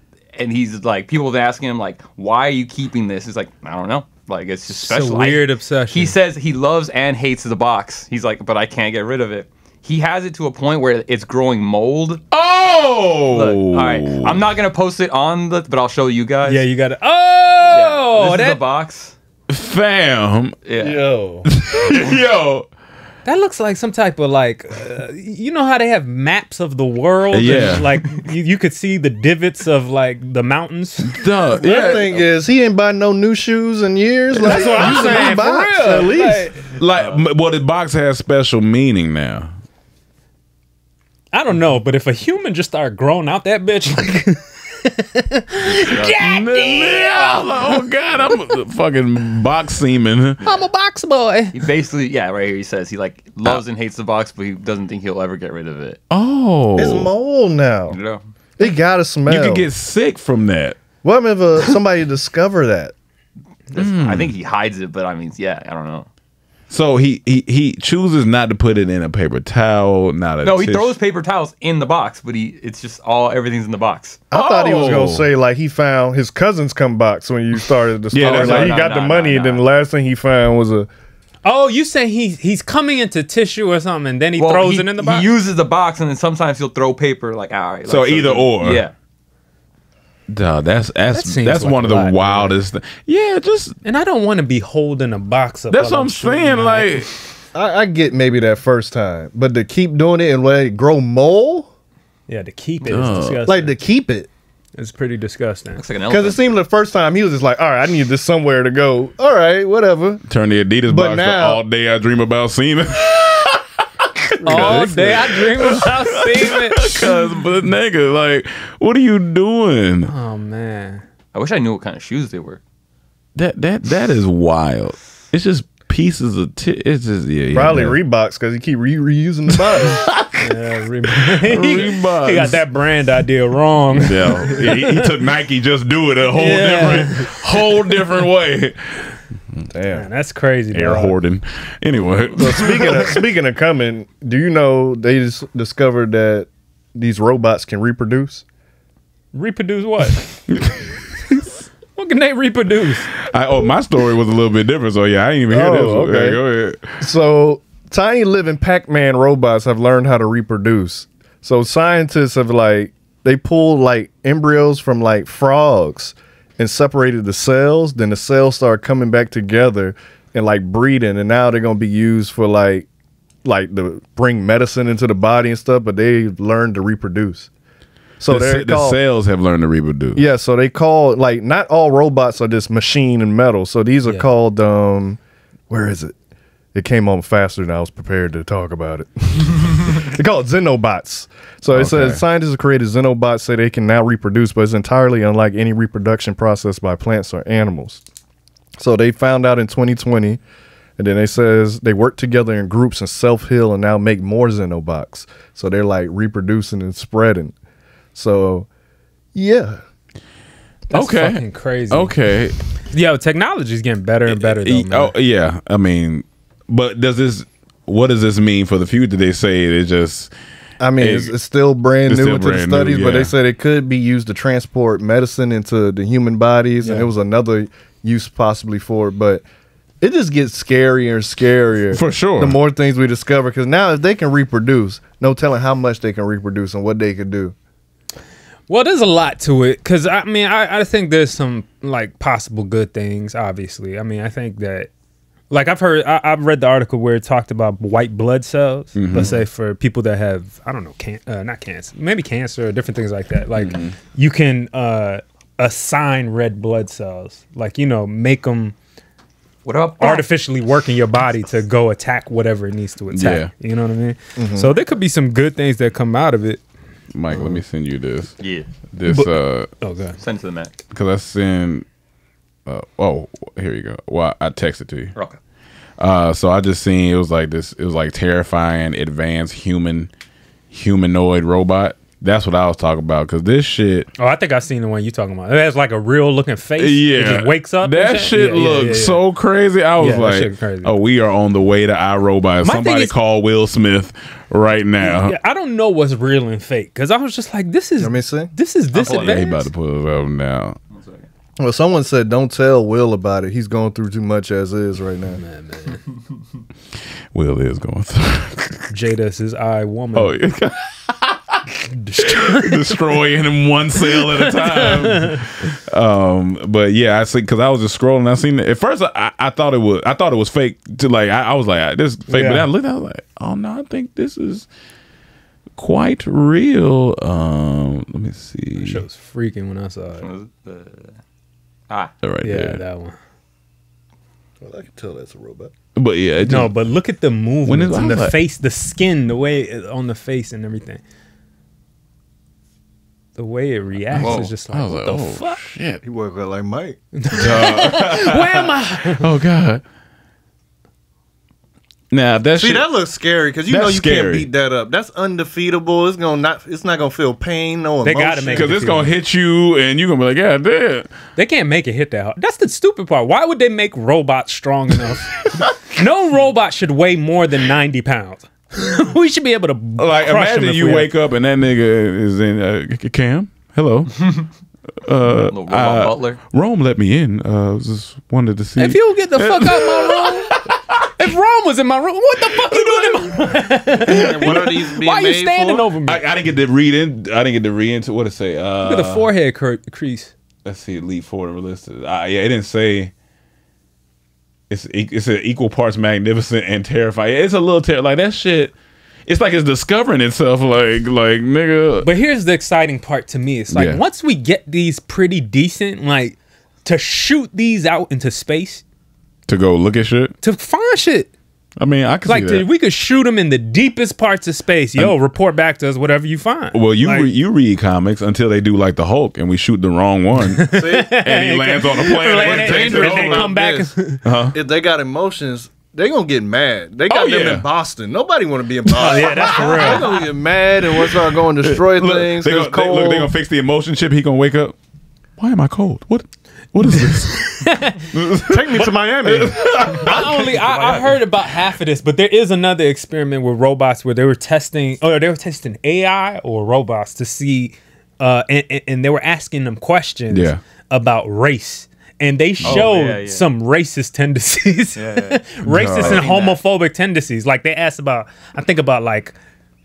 [SPEAKER 7] like, people have been asking him like, "Why are you keeping this?" He's like, "I don't know. Like, it's just special."
[SPEAKER 6] It's a weird obsession.
[SPEAKER 7] He says he loves and hates the box. He's like, "But I can't get rid of it." He has it to a point where it's growing mold.
[SPEAKER 1] Oh!
[SPEAKER 7] Look, all right. I'm not going to post it but I'll show you guys.
[SPEAKER 6] Yeah, you got it. Oh!
[SPEAKER 7] Yeah, this is the box.
[SPEAKER 1] Fam.
[SPEAKER 7] Yeah.
[SPEAKER 4] Yo.
[SPEAKER 1] Yo.
[SPEAKER 6] That looks like some type of like, you know how they have maps of the world?
[SPEAKER 1] Yeah.
[SPEAKER 6] And, like you could see the divots of like the mountains.
[SPEAKER 1] Duh.
[SPEAKER 4] The thing is, he ain't buy no new shoes in years. Like,
[SPEAKER 6] That's what I'm saying.
[SPEAKER 4] box,
[SPEAKER 6] For real.
[SPEAKER 4] at least.
[SPEAKER 1] Well, the box has special meaning now.
[SPEAKER 6] I don't know, but if a human just started growing out that bitch, like,
[SPEAKER 1] Oh God, I'm a fucking box semen.
[SPEAKER 6] I'm a box boy.
[SPEAKER 7] He basically, right here he says he like loves and hates the box, but he doesn't think he'll ever get rid of it.
[SPEAKER 1] Oh,
[SPEAKER 4] It's mold now.
[SPEAKER 7] You know?
[SPEAKER 4] It gotta smell.
[SPEAKER 1] you could get sick from that.
[SPEAKER 4] What if somebody discover that?
[SPEAKER 7] I think he hides it, but I mean, I don't know.
[SPEAKER 1] So he chooses not to put it in a paper towel, not a
[SPEAKER 7] No, he
[SPEAKER 1] tissue.
[SPEAKER 7] throws paper towels in the box, but it's just everything's in the box.
[SPEAKER 4] I thought he was
[SPEAKER 1] Oh.
[SPEAKER 4] gonna say like he found his cousin's cum box when you started the story.
[SPEAKER 1] Yeah,
[SPEAKER 4] like he
[SPEAKER 7] no,
[SPEAKER 4] got the
[SPEAKER 7] no,
[SPEAKER 4] money, and then the last thing he found was a.
[SPEAKER 6] Oh, you say he's coming into tissue or something, and then he throws it in the box?
[SPEAKER 7] He uses the box, and then sometimes he'll throw paper. Like, all right.
[SPEAKER 1] So either or.
[SPEAKER 7] Yeah.
[SPEAKER 1] Duh, that's
[SPEAKER 6] seems
[SPEAKER 1] that's
[SPEAKER 6] like
[SPEAKER 1] one of
[SPEAKER 6] a
[SPEAKER 1] the
[SPEAKER 6] lot,
[SPEAKER 1] wildest. Yeah, just
[SPEAKER 6] And I don't want to be holding a box up.
[SPEAKER 1] that's
[SPEAKER 6] while
[SPEAKER 1] what I'm
[SPEAKER 6] shooting
[SPEAKER 1] saying.
[SPEAKER 6] it.
[SPEAKER 1] Like,
[SPEAKER 4] I get maybe that first time, but to keep doing it and let it grow mold,
[SPEAKER 6] yeah, to keep it is
[SPEAKER 1] Duh.
[SPEAKER 6] disgusting.
[SPEAKER 4] like to keep it,
[SPEAKER 6] It's pretty disgusting.
[SPEAKER 7] Looks like an
[SPEAKER 4] because
[SPEAKER 7] elephant.
[SPEAKER 4] it seemed the first time he was just like, all right, I need this somewhere to go. All right, whatever.
[SPEAKER 1] turn the Adidas
[SPEAKER 4] But
[SPEAKER 1] box
[SPEAKER 4] now-
[SPEAKER 1] to all day I dream about semen.
[SPEAKER 6] All day I dream about seeing it.
[SPEAKER 1] But nigga, like, what are you doing?
[SPEAKER 6] Oh man.
[SPEAKER 7] I wish I knew what kind of shoes they were.
[SPEAKER 1] That is wild. It's just pieces of it's just
[SPEAKER 4] Probably Reeboks because he keep reusing the box.
[SPEAKER 6] Yeah,
[SPEAKER 1] Reeboks.
[SPEAKER 6] he got that brand idea wrong.
[SPEAKER 1] Yeah, he took Nike, just do it a whole different way.
[SPEAKER 4] Damn.
[SPEAKER 6] Man, that's crazy.
[SPEAKER 1] Air
[SPEAKER 6] dog.
[SPEAKER 1] hoarding. Anyway,
[SPEAKER 4] Well, speaking of coming, do you know they just discovered that these robots can reproduce?
[SPEAKER 6] Reproduce what? What can they reproduce?
[SPEAKER 1] My story was a little bit different, so yeah, I didn't even hear this.
[SPEAKER 4] Okay.
[SPEAKER 1] Yeah, go ahead.
[SPEAKER 4] So tiny living Pac-Man robots have learned how to reproduce. So scientists have they pulled embryos from frogs and separated the cells. Then the cells start coming back together and breeding. And now they're gonna be used for to bring medicine into the body and stuff. But they learned to reproduce. So
[SPEAKER 1] the cells have learned to reproduce.
[SPEAKER 4] Yeah. So they call not all robots are just machine and metal. So these are called where is it? It came on faster than I was prepared to talk about it. They call it Xenobots. So it says scientists have created Xenobots so they can now reproduce, but it's entirely unlike any reproduction process by plants or animals. So they found out in 2020, and then they says they work together in groups and self-heal and now make more Xenobots. So they're reproducing and spreading. So, yeah.
[SPEAKER 6] That's fucking crazy.
[SPEAKER 1] Okay.
[SPEAKER 6] Yeah, technology's getting better and better though, man.
[SPEAKER 1] Oh, yeah. I mean, but what does this mean for the future? They say it's just...
[SPEAKER 4] it's still brand new into the studies, but they said it could be used to transport medicine into the human bodies, and it was another use possibly for it, but it just gets scarier and scarier.
[SPEAKER 1] For sure.
[SPEAKER 4] The more things we discover, because now if they can reproduce, no telling how much they can reproduce and what they could do.
[SPEAKER 6] Well, there's a lot to it, because I think there's some possible good things, obviously. I think that I've read the article where it talked about white blood cells. Let's say for people that have, I don't know, not cancer, maybe cancer or different things like that. You can assign red blood cells, make them artificially work in your body to go attack whatever it needs to attack. Yeah. You know what I mean? So there could be some good things that come out of it.
[SPEAKER 1] Mike, let me send you this.
[SPEAKER 7] Yeah.
[SPEAKER 1] This.
[SPEAKER 6] God.
[SPEAKER 7] Send it to the Mac.
[SPEAKER 1] Because I send. Here you go. Well, I texted to you.
[SPEAKER 7] Okay.
[SPEAKER 1] So I just seen it was this. It was terrifying, advanced humanoid robot. That's what I was talking about. Because this shit.
[SPEAKER 6] Oh, I think I've seen the one you talking about. It has a real looking face.
[SPEAKER 1] Yeah.
[SPEAKER 6] It just wakes up.
[SPEAKER 1] That shit looks so crazy. I was
[SPEAKER 6] crazy.
[SPEAKER 1] Oh, we are on the way to iRobot. Somebody call Will Smith right now.
[SPEAKER 6] Yeah, I don't know what's real and fake. Because I was just this is.
[SPEAKER 4] Let me see.
[SPEAKER 6] This is this advanced.
[SPEAKER 1] He about to put it up now.
[SPEAKER 4] Well, someone said don't tell Will about it. He's going through too much as is right now.
[SPEAKER 6] Man.
[SPEAKER 1] Will is going through.
[SPEAKER 6] Jada's his eye woman.
[SPEAKER 1] Oh, yeah. Destroying him one cell at a time. But yeah, I see, because I was just scrolling. I seen it. At first, I thought it was fake. I was like, this is fake. But then I looked. I was like, oh no, I think this is quite real. Let me see.
[SPEAKER 6] That shit was freaking when I saw it.
[SPEAKER 1] Right there.
[SPEAKER 6] That one.
[SPEAKER 4] Well, I can tell that's a robot.
[SPEAKER 1] But yeah,
[SPEAKER 6] but look at the movements and the face, the skin, the way on the face and everything. The way it reacts is just what the fuck?
[SPEAKER 1] Shit.
[SPEAKER 4] He woke up like Mike.
[SPEAKER 6] Where am I?
[SPEAKER 1] Oh God. Now that
[SPEAKER 4] looks scary because you can't beat that up. That's undefeatable. It's not gonna feel pain. No emotion.
[SPEAKER 6] They gotta make it
[SPEAKER 1] because it's gonna hit you and you're gonna be like, yeah, damn.
[SPEAKER 6] They can't make it hit that hard. That's the stupid part. Why would they make robots strong enough? No robot should weigh more than 90 pounds. We should be able to
[SPEAKER 1] imagine you wake up and that nigga is in Cam. Hello.
[SPEAKER 7] Little robot butler.
[SPEAKER 1] Rome let me in. Just wanted to see.
[SPEAKER 6] If you get the fuck out my room. If Rome was in my room, what the fuck you doing in my room?
[SPEAKER 4] What are these being
[SPEAKER 6] Why are you standing over me?
[SPEAKER 1] I didn't get to read into what it say.
[SPEAKER 6] Look at the forehead crease.
[SPEAKER 1] Let's see, Elite Four listed. Yeah, it didn't say. It's an equal parts magnificent and terrifying. It's a little that shit. It's like it's discovering itself, like nigga.
[SPEAKER 6] But here's the exciting part to me. It's once we get these pretty decent, to shoot these out into space.
[SPEAKER 1] To go look at shit?
[SPEAKER 6] To find shit.
[SPEAKER 1] I mean, I can see that.
[SPEAKER 6] We could shoot them in the deepest parts of space. Yo, report back to us whatever you find.
[SPEAKER 1] Well, you read comics until they do like the Hulk and we shoot the wrong one. And he lands on a planet.
[SPEAKER 6] And they come back.
[SPEAKER 4] If they got emotions, they gonna get mad. They got them in Boston. Nobody want to be in Boston.
[SPEAKER 6] Yeah, that's for real.
[SPEAKER 4] They gonna get mad and once start going destroy things.
[SPEAKER 1] They gonna fix the emotion chip. He gonna wake up. Why am I cold? What is this?
[SPEAKER 4] Take me to Miami.
[SPEAKER 6] I heard about half of this, but there is another experiment with robots where they were testing AI or robots to see and they were asking them questions about race. And they showed some racist tendencies, racist and homophobic tendencies. Like they asked about, I think about like,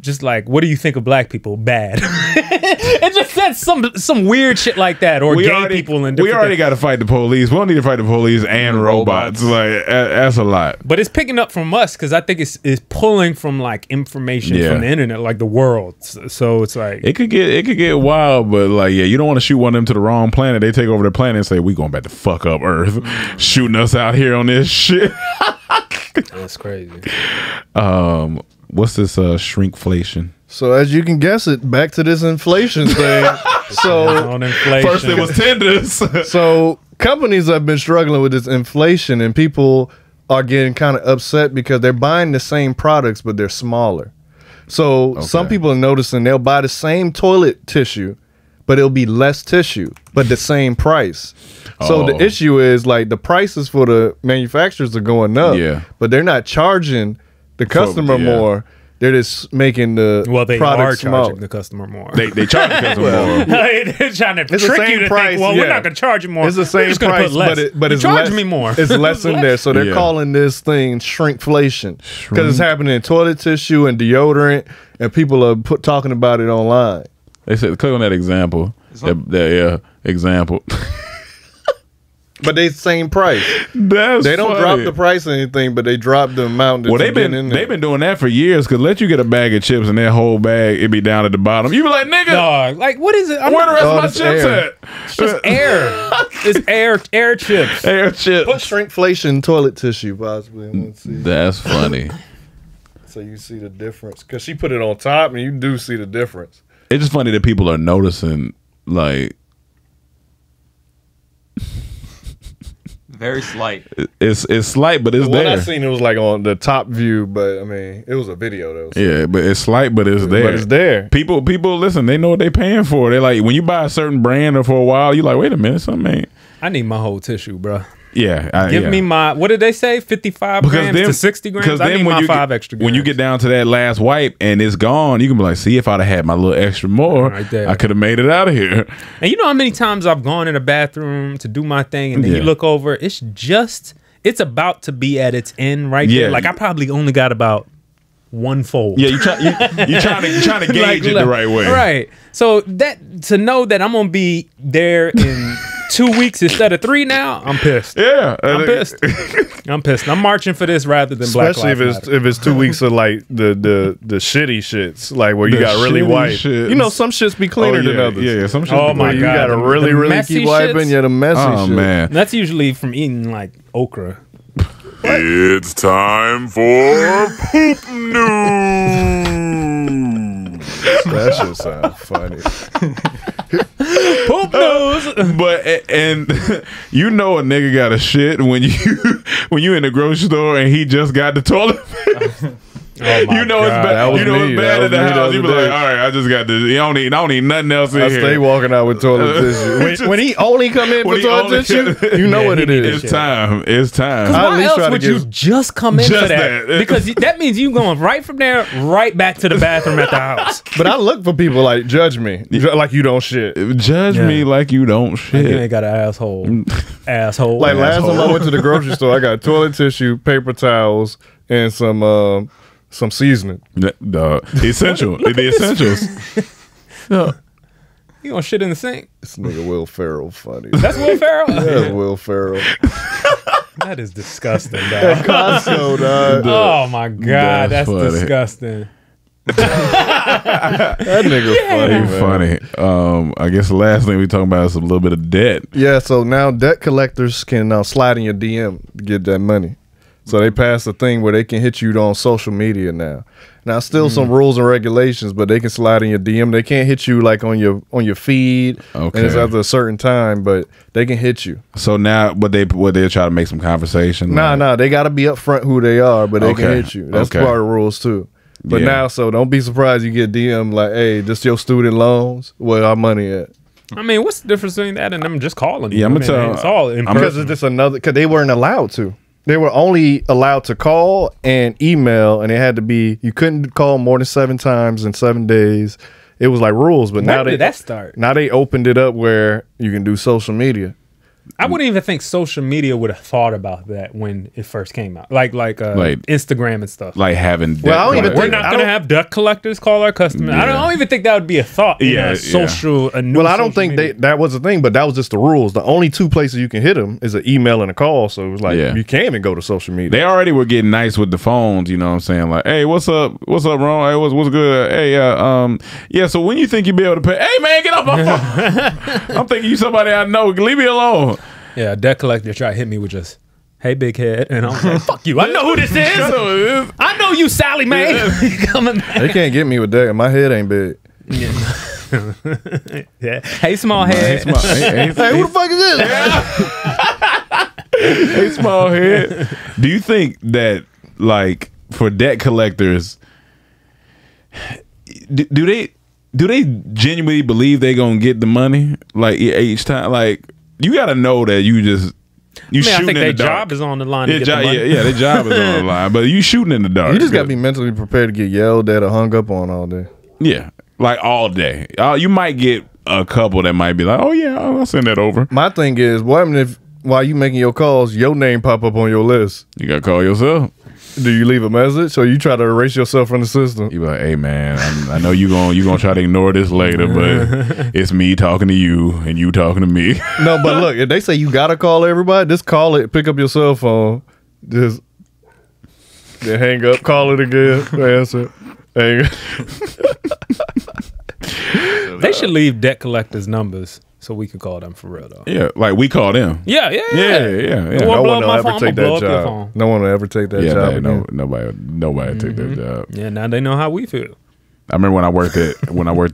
[SPEAKER 6] just like, what do you think of black people? Bad. It just said some weird shit like that, or gay people. And
[SPEAKER 1] we already got to fight the police. We don't need to fight the police and robots. Like that's a lot.
[SPEAKER 6] But it's picking up from us because I think it's pulling from like information from the internet, like the world. So it's like
[SPEAKER 1] it could get wild. But like you don't want to shoot one of them to the wrong planet. They take over the planet and say we going back to fuck up Earth, shooting us out here on this shit.
[SPEAKER 6] That's crazy.
[SPEAKER 1] What's this shrinkflation?
[SPEAKER 4] So as you can guess it, back to this inflation thing. So
[SPEAKER 6] on inflation.
[SPEAKER 1] First it was tenders.
[SPEAKER 4] So companies have been struggling with this inflation, and people are getting kind of upset because they're buying the same products but they're smaller. So some people are noticing they'll buy the same toilet tissue, but it'll be less tissue, but the same price. So the issue is like the prices for the manufacturers are going up, but they're not charging the customer more. They're just making the product
[SPEAKER 6] charging the customer more.
[SPEAKER 1] They charge the customer more.
[SPEAKER 6] They're trying to trick you to think, well, we're not going to charge you more.
[SPEAKER 4] It's the same price, but it's
[SPEAKER 6] charge
[SPEAKER 4] less,
[SPEAKER 6] me more.
[SPEAKER 4] It's less in there. So they're calling this thing shrinkflation because it's happening in toilet tissue and deodorant, and people are talking about it online.
[SPEAKER 1] They said, click on that example. Example.
[SPEAKER 4] But they same price. They don't drop the price or anything, but they drop the amount. That
[SPEAKER 1] they've been doing that for years. Cause let you get a bag of chips and that whole bag it be down at the bottom. You be like, nigga,
[SPEAKER 6] dog, like what is it?
[SPEAKER 1] Where the rest of my chips
[SPEAKER 6] at? It's just air. It's air chips.
[SPEAKER 1] Air chips.
[SPEAKER 4] Put shrinkflation toilet tissue possibly. Let's see.
[SPEAKER 1] That's funny.
[SPEAKER 4] So you see the difference because she put it on top, and you do see the difference.
[SPEAKER 1] It's just funny that people are noticing like.
[SPEAKER 7] Very slight.
[SPEAKER 1] It's slight, but it's
[SPEAKER 4] the
[SPEAKER 1] there.
[SPEAKER 4] One I seen it was like on the top view, but I mean it was a video though. So.
[SPEAKER 1] Yeah, but it's slight, but it's there.
[SPEAKER 4] But it's there.
[SPEAKER 1] People listen. They know what they paying for. They like when you buy a certain brand or for a while, you like, wait a minute, something ain't.
[SPEAKER 6] I need my whole tissue, bro.
[SPEAKER 1] Yeah,
[SPEAKER 6] give me my. What did they say? 55 grams to 60 grams. Because I need my 5 extra grams.
[SPEAKER 1] When you get down to that last wipe and it's gone, you can be like, see, if I'd have had my little extra more, right there, I could have made it out of here.
[SPEAKER 6] And you know how many times I've gone in the bathroom to do my thing, and then you look over, it's about to be at its end right there. Like I probably only got about one fold.
[SPEAKER 1] Yeah, you're trying to gauge it the right way.
[SPEAKER 6] Right. So that to know that I'm gonna be there in 2 weeks instead of 3 now, I'm pissed.
[SPEAKER 1] Yeah,
[SPEAKER 6] I'm pissed. I'm pissed. I'm marching for this rather than
[SPEAKER 4] especially
[SPEAKER 6] Black Lives
[SPEAKER 4] if it's 2 weeks of like the shitty shits, like where you got really white.
[SPEAKER 1] Shits.
[SPEAKER 4] You know, some shits be cleaner than others.
[SPEAKER 1] Yeah, some shits.
[SPEAKER 6] Oh my god,
[SPEAKER 4] you gotta really keep wiping.
[SPEAKER 6] Shits?
[SPEAKER 4] Yeah, the messy shit.
[SPEAKER 1] Man,
[SPEAKER 6] that's usually from eating like okra.
[SPEAKER 3] It's time for poop news.
[SPEAKER 4] That shit sounds funny.
[SPEAKER 6] Poop news.
[SPEAKER 1] But and you know a nigga got a shit when you in the grocery store and he just got the toilet paper.
[SPEAKER 6] Oh my
[SPEAKER 1] you know
[SPEAKER 6] God.
[SPEAKER 1] it's bad. You know it's bad at the house. You be like, all right, I just got this. I don't need nothing else in here.
[SPEAKER 4] I stay walking out with toilet tissue. When he only come in for toilet tissue, you know what it is.
[SPEAKER 1] It's time. It's time.
[SPEAKER 6] Why else would you just come in for that? Because that means you going right from there right back to the bathroom at the house.
[SPEAKER 4] But I look for people like judge me like you don't shit.
[SPEAKER 1] Judge me like you don't shit.
[SPEAKER 6] You ain't got an asshole. Asshole.
[SPEAKER 4] Like last time I went to the grocery store, I got toilet tissue, paper towels, and some seasoning.
[SPEAKER 1] The essential. The essentials.
[SPEAKER 6] You gonna shit in the sink?
[SPEAKER 4] This nigga Will Ferrell funny.
[SPEAKER 6] That's Will Ferrell?
[SPEAKER 4] That's Will Ferrell.
[SPEAKER 6] That is disgusting, dog.
[SPEAKER 4] At Costco, dog.
[SPEAKER 6] Oh my God, that's
[SPEAKER 1] funny.
[SPEAKER 6] Disgusting.
[SPEAKER 4] That nigga
[SPEAKER 1] funny. I guess the last thing we talking about is a little bit of debt.
[SPEAKER 4] Yeah, so now debt collectors can now slide in your DM to get that money. So they passed a thing where they can hit you on social media now. Now, still some rules and regulations, but they can slide in your DM. They can't hit you like on your feed, and it's after a certain time, but they can hit you.
[SPEAKER 1] So now, would they try to make some conversation?
[SPEAKER 4] Nah, they got to be upfront who they are, but they can hit you. That's part of the rules too. But now, so don't be surprised you get DM like, "Hey, this your student loans? Where our money at?"
[SPEAKER 6] I mean, what's the difference between that and them just calling you?
[SPEAKER 1] Yeah, I'm gonna tell.
[SPEAKER 6] It's all in
[SPEAKER 4] because it's just another. Because they weren't allowed to. They were only allowed to call and email, and it had to be, you couldn't call more than 7 times in 7 days, it was like rules. But now
[SPEAKER 6] When did that start?
[SPEAKER 4] Now they opened it up where you can do social media.
[SPEAKER 6] I wouldn't even think social media would have thought about that when it first came out, like Instagram and stuff.
[SPEAKER 1] Like having.
[SPEAKER 4] Well, I don't even
[SPEAKER 6] We're
[SPEAKER 4] think
[SPEAKER 6] not going to have debt collectors call our customers. I don't even think that would be a thought.
[SPEAKER 1] Yeah,
[SPEAKER 6] social.
[SPEAKER 4] Well, I don't think that was the thing, but that was just the rules. The only two places you can hit them is an email and a call. So it was like you can't even go to social media.
[SPEAKER 1] They already were getting nice with the phones. You know what I'm saying? Like, hey, what's up? What's up, Ron? Hey, what's good? Hey, yeah. So when you think you'll be able to pay? Hey, man, get off my phone. I'm thinking you somebody I know. Leave me alone.
[SPEAKER 6] Yeah, a debt collector tried to hit me with just, hey, big head. And I was like, fuck you. I know who this is. I know you, Sally, man. Coming back.
[SPEAKER 4] They can't get me with that. My head ain't big.
[SPEAKER 6] Yeah. Hey, small head.
[SPEAKER 4] Hey, who the fuck is this?
[SPEAKER 1] Hey, small head. Do you think that, like, for debt collectors, do they genuinely believe they gonna get the money like each time? Like, you got to know that you shooting
[SPEAKER 6] I think
[SPEAKER 1] in
[SPEAKER 6] their
[SPEAKER 1] the dark.
[SPEAKER 6] job is on the line. To get the money.
[SPEAKER 1] Yeah, their job is on the line, but you shooting in the dark.
[SPEAKER 4] You just got to be mentally prepared to get yelled at or hung up on all day.
[SPEAKER 1] Yeah, like all day. You might get a couple that might be like, oh yeah, I'll send that over.
[SPEAKER 4] My thing is, what happens if while you making your calls, your name pop up on your list?
[SPEAKER 1] You got to call yourself.
[SPEAKER 4] Do you leave a message or you try to erase yourself from the system?
[SPEAKER 1] You be like, hey man, I know you gonna try to ignore this later, but it's me talking to you and you talking to me.
[SPEAKER 4] No, but look, if they say you gotta call everybody, just call it, pick up your cell phone, just then hang up, call it again, answer, hang up.
[SPEAKER 6] They should leave debt collectors' numbers so we can call them for real, though.
[SPEAKER 1] Yeah, like we call them.
[SPEAKER 6] Yeah.
[SPEAKER 4] No one will ever take that job. No one will ever take that job again.
[SPEAKER 1] Nobody take that job.
[SPEAKER 6] Yeah, now they know how we feel.
[SPEAKER 1] I remember when I worked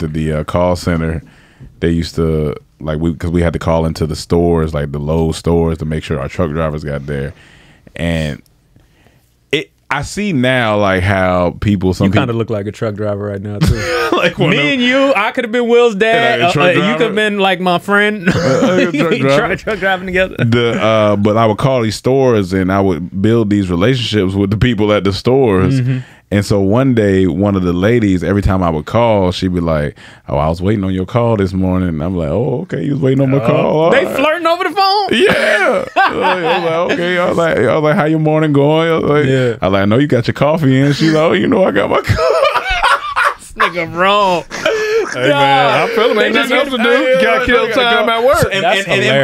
[SPEAKER 1] at the call center, they used to because we had to call into the stores, like the Lowe's stores, to make sure our truck drivers got there, and I see now like how people. You
[SPEAKER 6] kind of look like a truck driver right now too.
[SPEAKER 1] Like
[SPEAKER 6] me and you, I could have been Will's dad. You could have been like my friend. Truck driving together.
[SPEAKER 1] But I would call these stores and I would build these relationships with the people at the stores. And so one day, one of the ladies, every time I would call, she'd be like, "Oh, I was waiting on your call this morning." And I'm like, "Oh, okay, you was waiting on my call."
[SPEAKER 6] They flirting over the phone.
[SPEAKER 1] Yeah. I was like, okay. I was like, how your morning going? I was like, I know you got your coffee in. She's like, oh, you know I got my coffee.
[SPEAKER 6] This nigga wrong.
[SPEAKER 4] Hey man, I feel him. Ain't nothing else to do. You gotta kill time at work.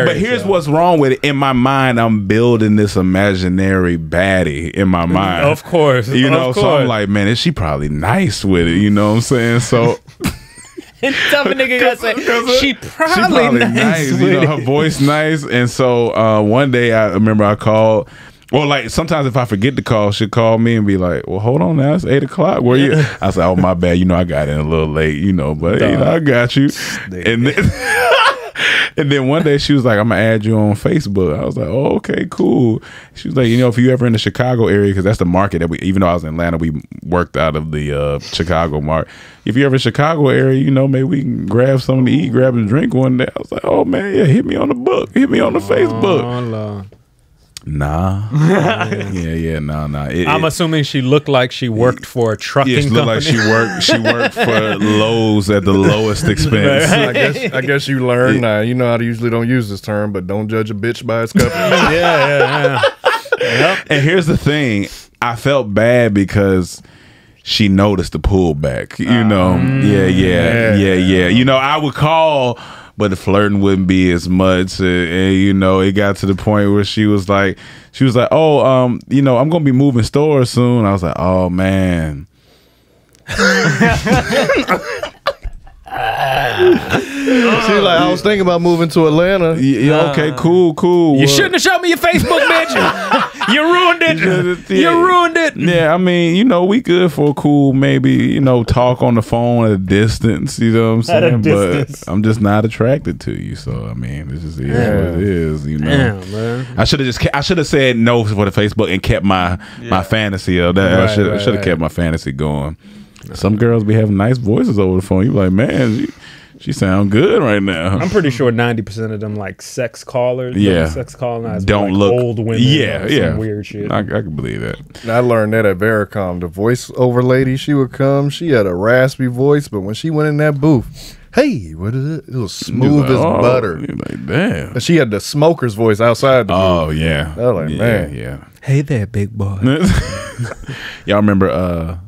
[SPEAKER 1] But here's what's wrong with it. In my mind, I'm building this imaginary baddie in my mind.
[SPEAKER 6] Of course.
[SPEAKER 1] You know, so I'm like, man, is she probably nice with it? You know what I'm saying? So
[SPEAKER 6] and tough nigga gotta say she probably nice.
[SPEAKER 1] You know, her voice nice. And so one day I remember I called. Or like sometimes if I forget to call, she'll call me and be like, "Well, hold on now, it's 8 o'clock. Where you?" I said, "Oh, my bad. You know, I got in a little late. You know, but you know, I got you." And then, and then one day she was like, "I'm gonna add you on Facebook." I was like, "Oh, okay, cool." She was like, "You know, if you ever in the Chicago area, because that's the market that we, even though I was in Atlanta, we worked out of the Chicago market. If you ever in the Chicago area, you know, maybe we can grab something to eat, grab a drink one day." I was like, "Oh man, yeah, hit me on the book, hit me on the Facebook."
[SPEAKER 6] Lord.
[SPEAKER 1] Nah. Nah.
[SPEAKER 6] I'm assuming she looked like she worked for a trucking company.
[SPEAKER 1] Looked like she worked for Lowe's at the lowest expense.
[SPEAKER 4] I guess you learned now. You know I usually don't use this term, but don't judge a bitch by its company.
[SPEAKER 6] Yeah.
[SPEAKER 1] Yep. And here's the thing. I felt bad because she noticed the pullback. You know. Yeah. You know, I would call, but the flirting wouldn't be as much, and you know, it got to the point where she was like, "Oh, you know, I'm gonna be moving stores soon." I was like, "Oh man."
[SPEAKER 4] She's like, I was thinking about moving to Atlanta.
[SPEAKER 1] Yeah, okay, cool.
[SPEAKER 6] You shouldn't have showed me your Facebook, bitch. You ruined it. You ruined it.
[SPEAKER 1] Yeah, I mean, you know, we good for a cool, maybe, you know, talk on the phone at a distance. You know what I'm saying? But I'm just not attracted to you. So I mean, this is what it is. You know,
[SPEAKER 6] man.
[SPEAKER 1] I should have said no for the Facebook and kept my fantasy of that. I should have kept my fantasy going. Some girls be having nice voices over the phone. You like, man, She sound good right now.
[SPEAKER 6] I'm pretty sure 90% of them like sex callers.
[SPEAKER 1] Yeah.
[SPEAKER 6] Sex colonizers
[SPEAKER 1] Don't
[SPEAKER 6] like
[SPEAKER 1] look
[SPEAKER 6] old women.
[SPEAKER 1] Yeah,
[SPEAKER 6] or
[SPEAKER 1] yeah.
[SPEAKER 6] some weird shit.
[SPEAKER 1] I can believe that.
[SPEAKER 4] And I learned that at Vericom. The voiceover lady, she would come. She had a raspy voice, but when she went in that booth, hey, what is it? It was smooth
[SPEAKER 1] Like,
[SPEAKER 4] as butter.
[SPEAKER 1] You're like, damn.
[SPEAKER 4] But she had the smoker's voice outside the booth.
[SPEAKER 1] Oh yeah.
[SPEAKER 4] I was like, man.
[SPEAKER 1] Yeah.
[SPEAKER 6] Hey there, big boy.
[SPEAKER 1] Y'all remember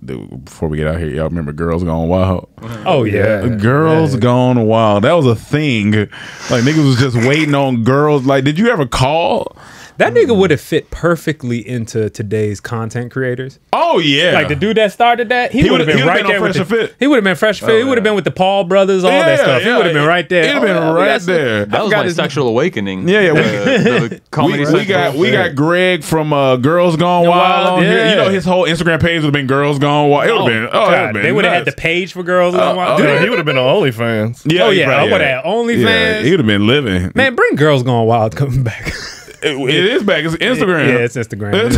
[SPEAKER 1] before we get out here, y'all remember Girls Gone Wild?
[SPEAKER 6] Oh yeah.
[SPEAKER 1] Girls Gone Wild. That was a thing. Like niggas was just waiting on girls. Like, did you ever call?
[SPEAKER 6] That nigga would have fit perfectly into today's content creators.
[SPEAKER 1] Oh yeah.
[SPEAKER 6] Like the dude that started that, he would have been right there with
[SPEAKER 1] Fit.
[SPEAKER 6] He would have been Fresh Fit. He would have been with the Paul brothers, all that stuff. He would have been right there.
[SPEAKER 1] He'd have been right there.
[SPEAKER 7] That was my sexual awakening.
[SPEAKER 1] Yeah.
[SPEAKER 7] The comedy
[SPEAKER 1] we got Greg from Girls Gone Wild on here. You know his whole Instagram page would have been Girls Gone Wild. It would have been.
[SPEAKER 6] They would have had the page for Girls Gone Wild.
[SPEAKER 4] Dude, he would have been on OnlyFans.
[SPEAKER 1] Yeah,
[SPEAKER 6] I would have had OnlyFans.
[SPEAKER 1] Yeah, he would have been living.
[SPEAKER 6] Man, bring Girls Gone Wild coming back.
[SPEAKER 1] It is back. It's Instagram.
[SPEAKER 6] Yeah, it's Instagram.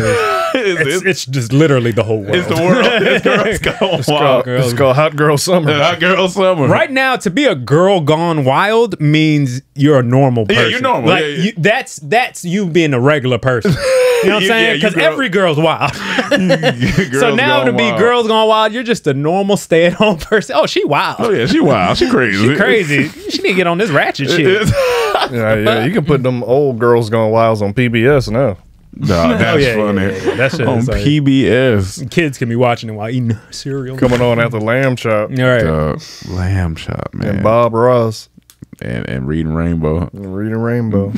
[SPEAKER 6] It's just literally the whole world.
[SPEAKER 1] It's the world. It's Girls Gone Wild.
[SPEAKER 4] It's called Hot Girl Summer.
[SPEAKER 1] Hot Girl Summer.
[SPEAKER 6] Right now, to be a girl gone wild means you're a normal person.
[SPEAKER 1] Yeah, you're normal.
[SPEAKER 6] Like, that's you being a regular person. You know what I'm saying? Because every girl's wild. So now to be Girls Gone Wild, you're just a normal stay-at-home person. Oh, she wild.
[SPEAKER 1] Oh yeah, she wild. She crazy.
[SPEAKER 6] She crazy. She need to get on this ratchet shit.
[SPEAKER 4] Yeah, you can put them old Girls Gone Wilds on PBS now.
[SPEAKER 1] Nah, that's funny.
[SPEAKER 6] Yeah. That shit
[SPEAKER 1] on
[SPEAKER 6] is like,
[SPEAKER 1] PBS.
[SPEAKER 6] kids can be watching it while eating cereal.
[SPEAKER 4] Coming on after Lamb Chop.
[SPEAKER 6] All right.
[SPEAKER 1] Lamb Chop, man.
[SPEAKER 4] And Bob Ross.
[SPEAKER 1] And Reading Rainbow.
[SPEAKER 4] Reading Rainbow.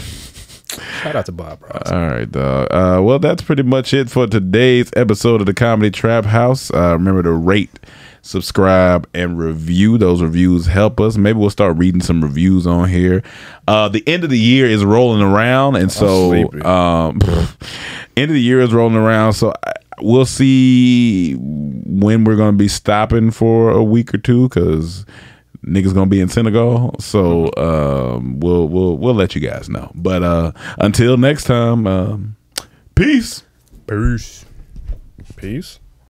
[SPEAKER 6] Shout out to Bob Ross.
[SPEAKER 1] All right, dog. Well, that's pretty much it for today's episode of the Comedy Trap House. Remember to rate, subscribe, and review. Those reviews help us. Maybe we'll start reading some reviews on here. The end of the year is rolling around, and so end of the year is rolling around. So we'll see when we're going to be stopping for a week or two because niggas gonna be in Senegal. So we'll let you guys know. But until next time, peace.
[SPEAKER 6] Peace.
[SPEAKER 4] Peace.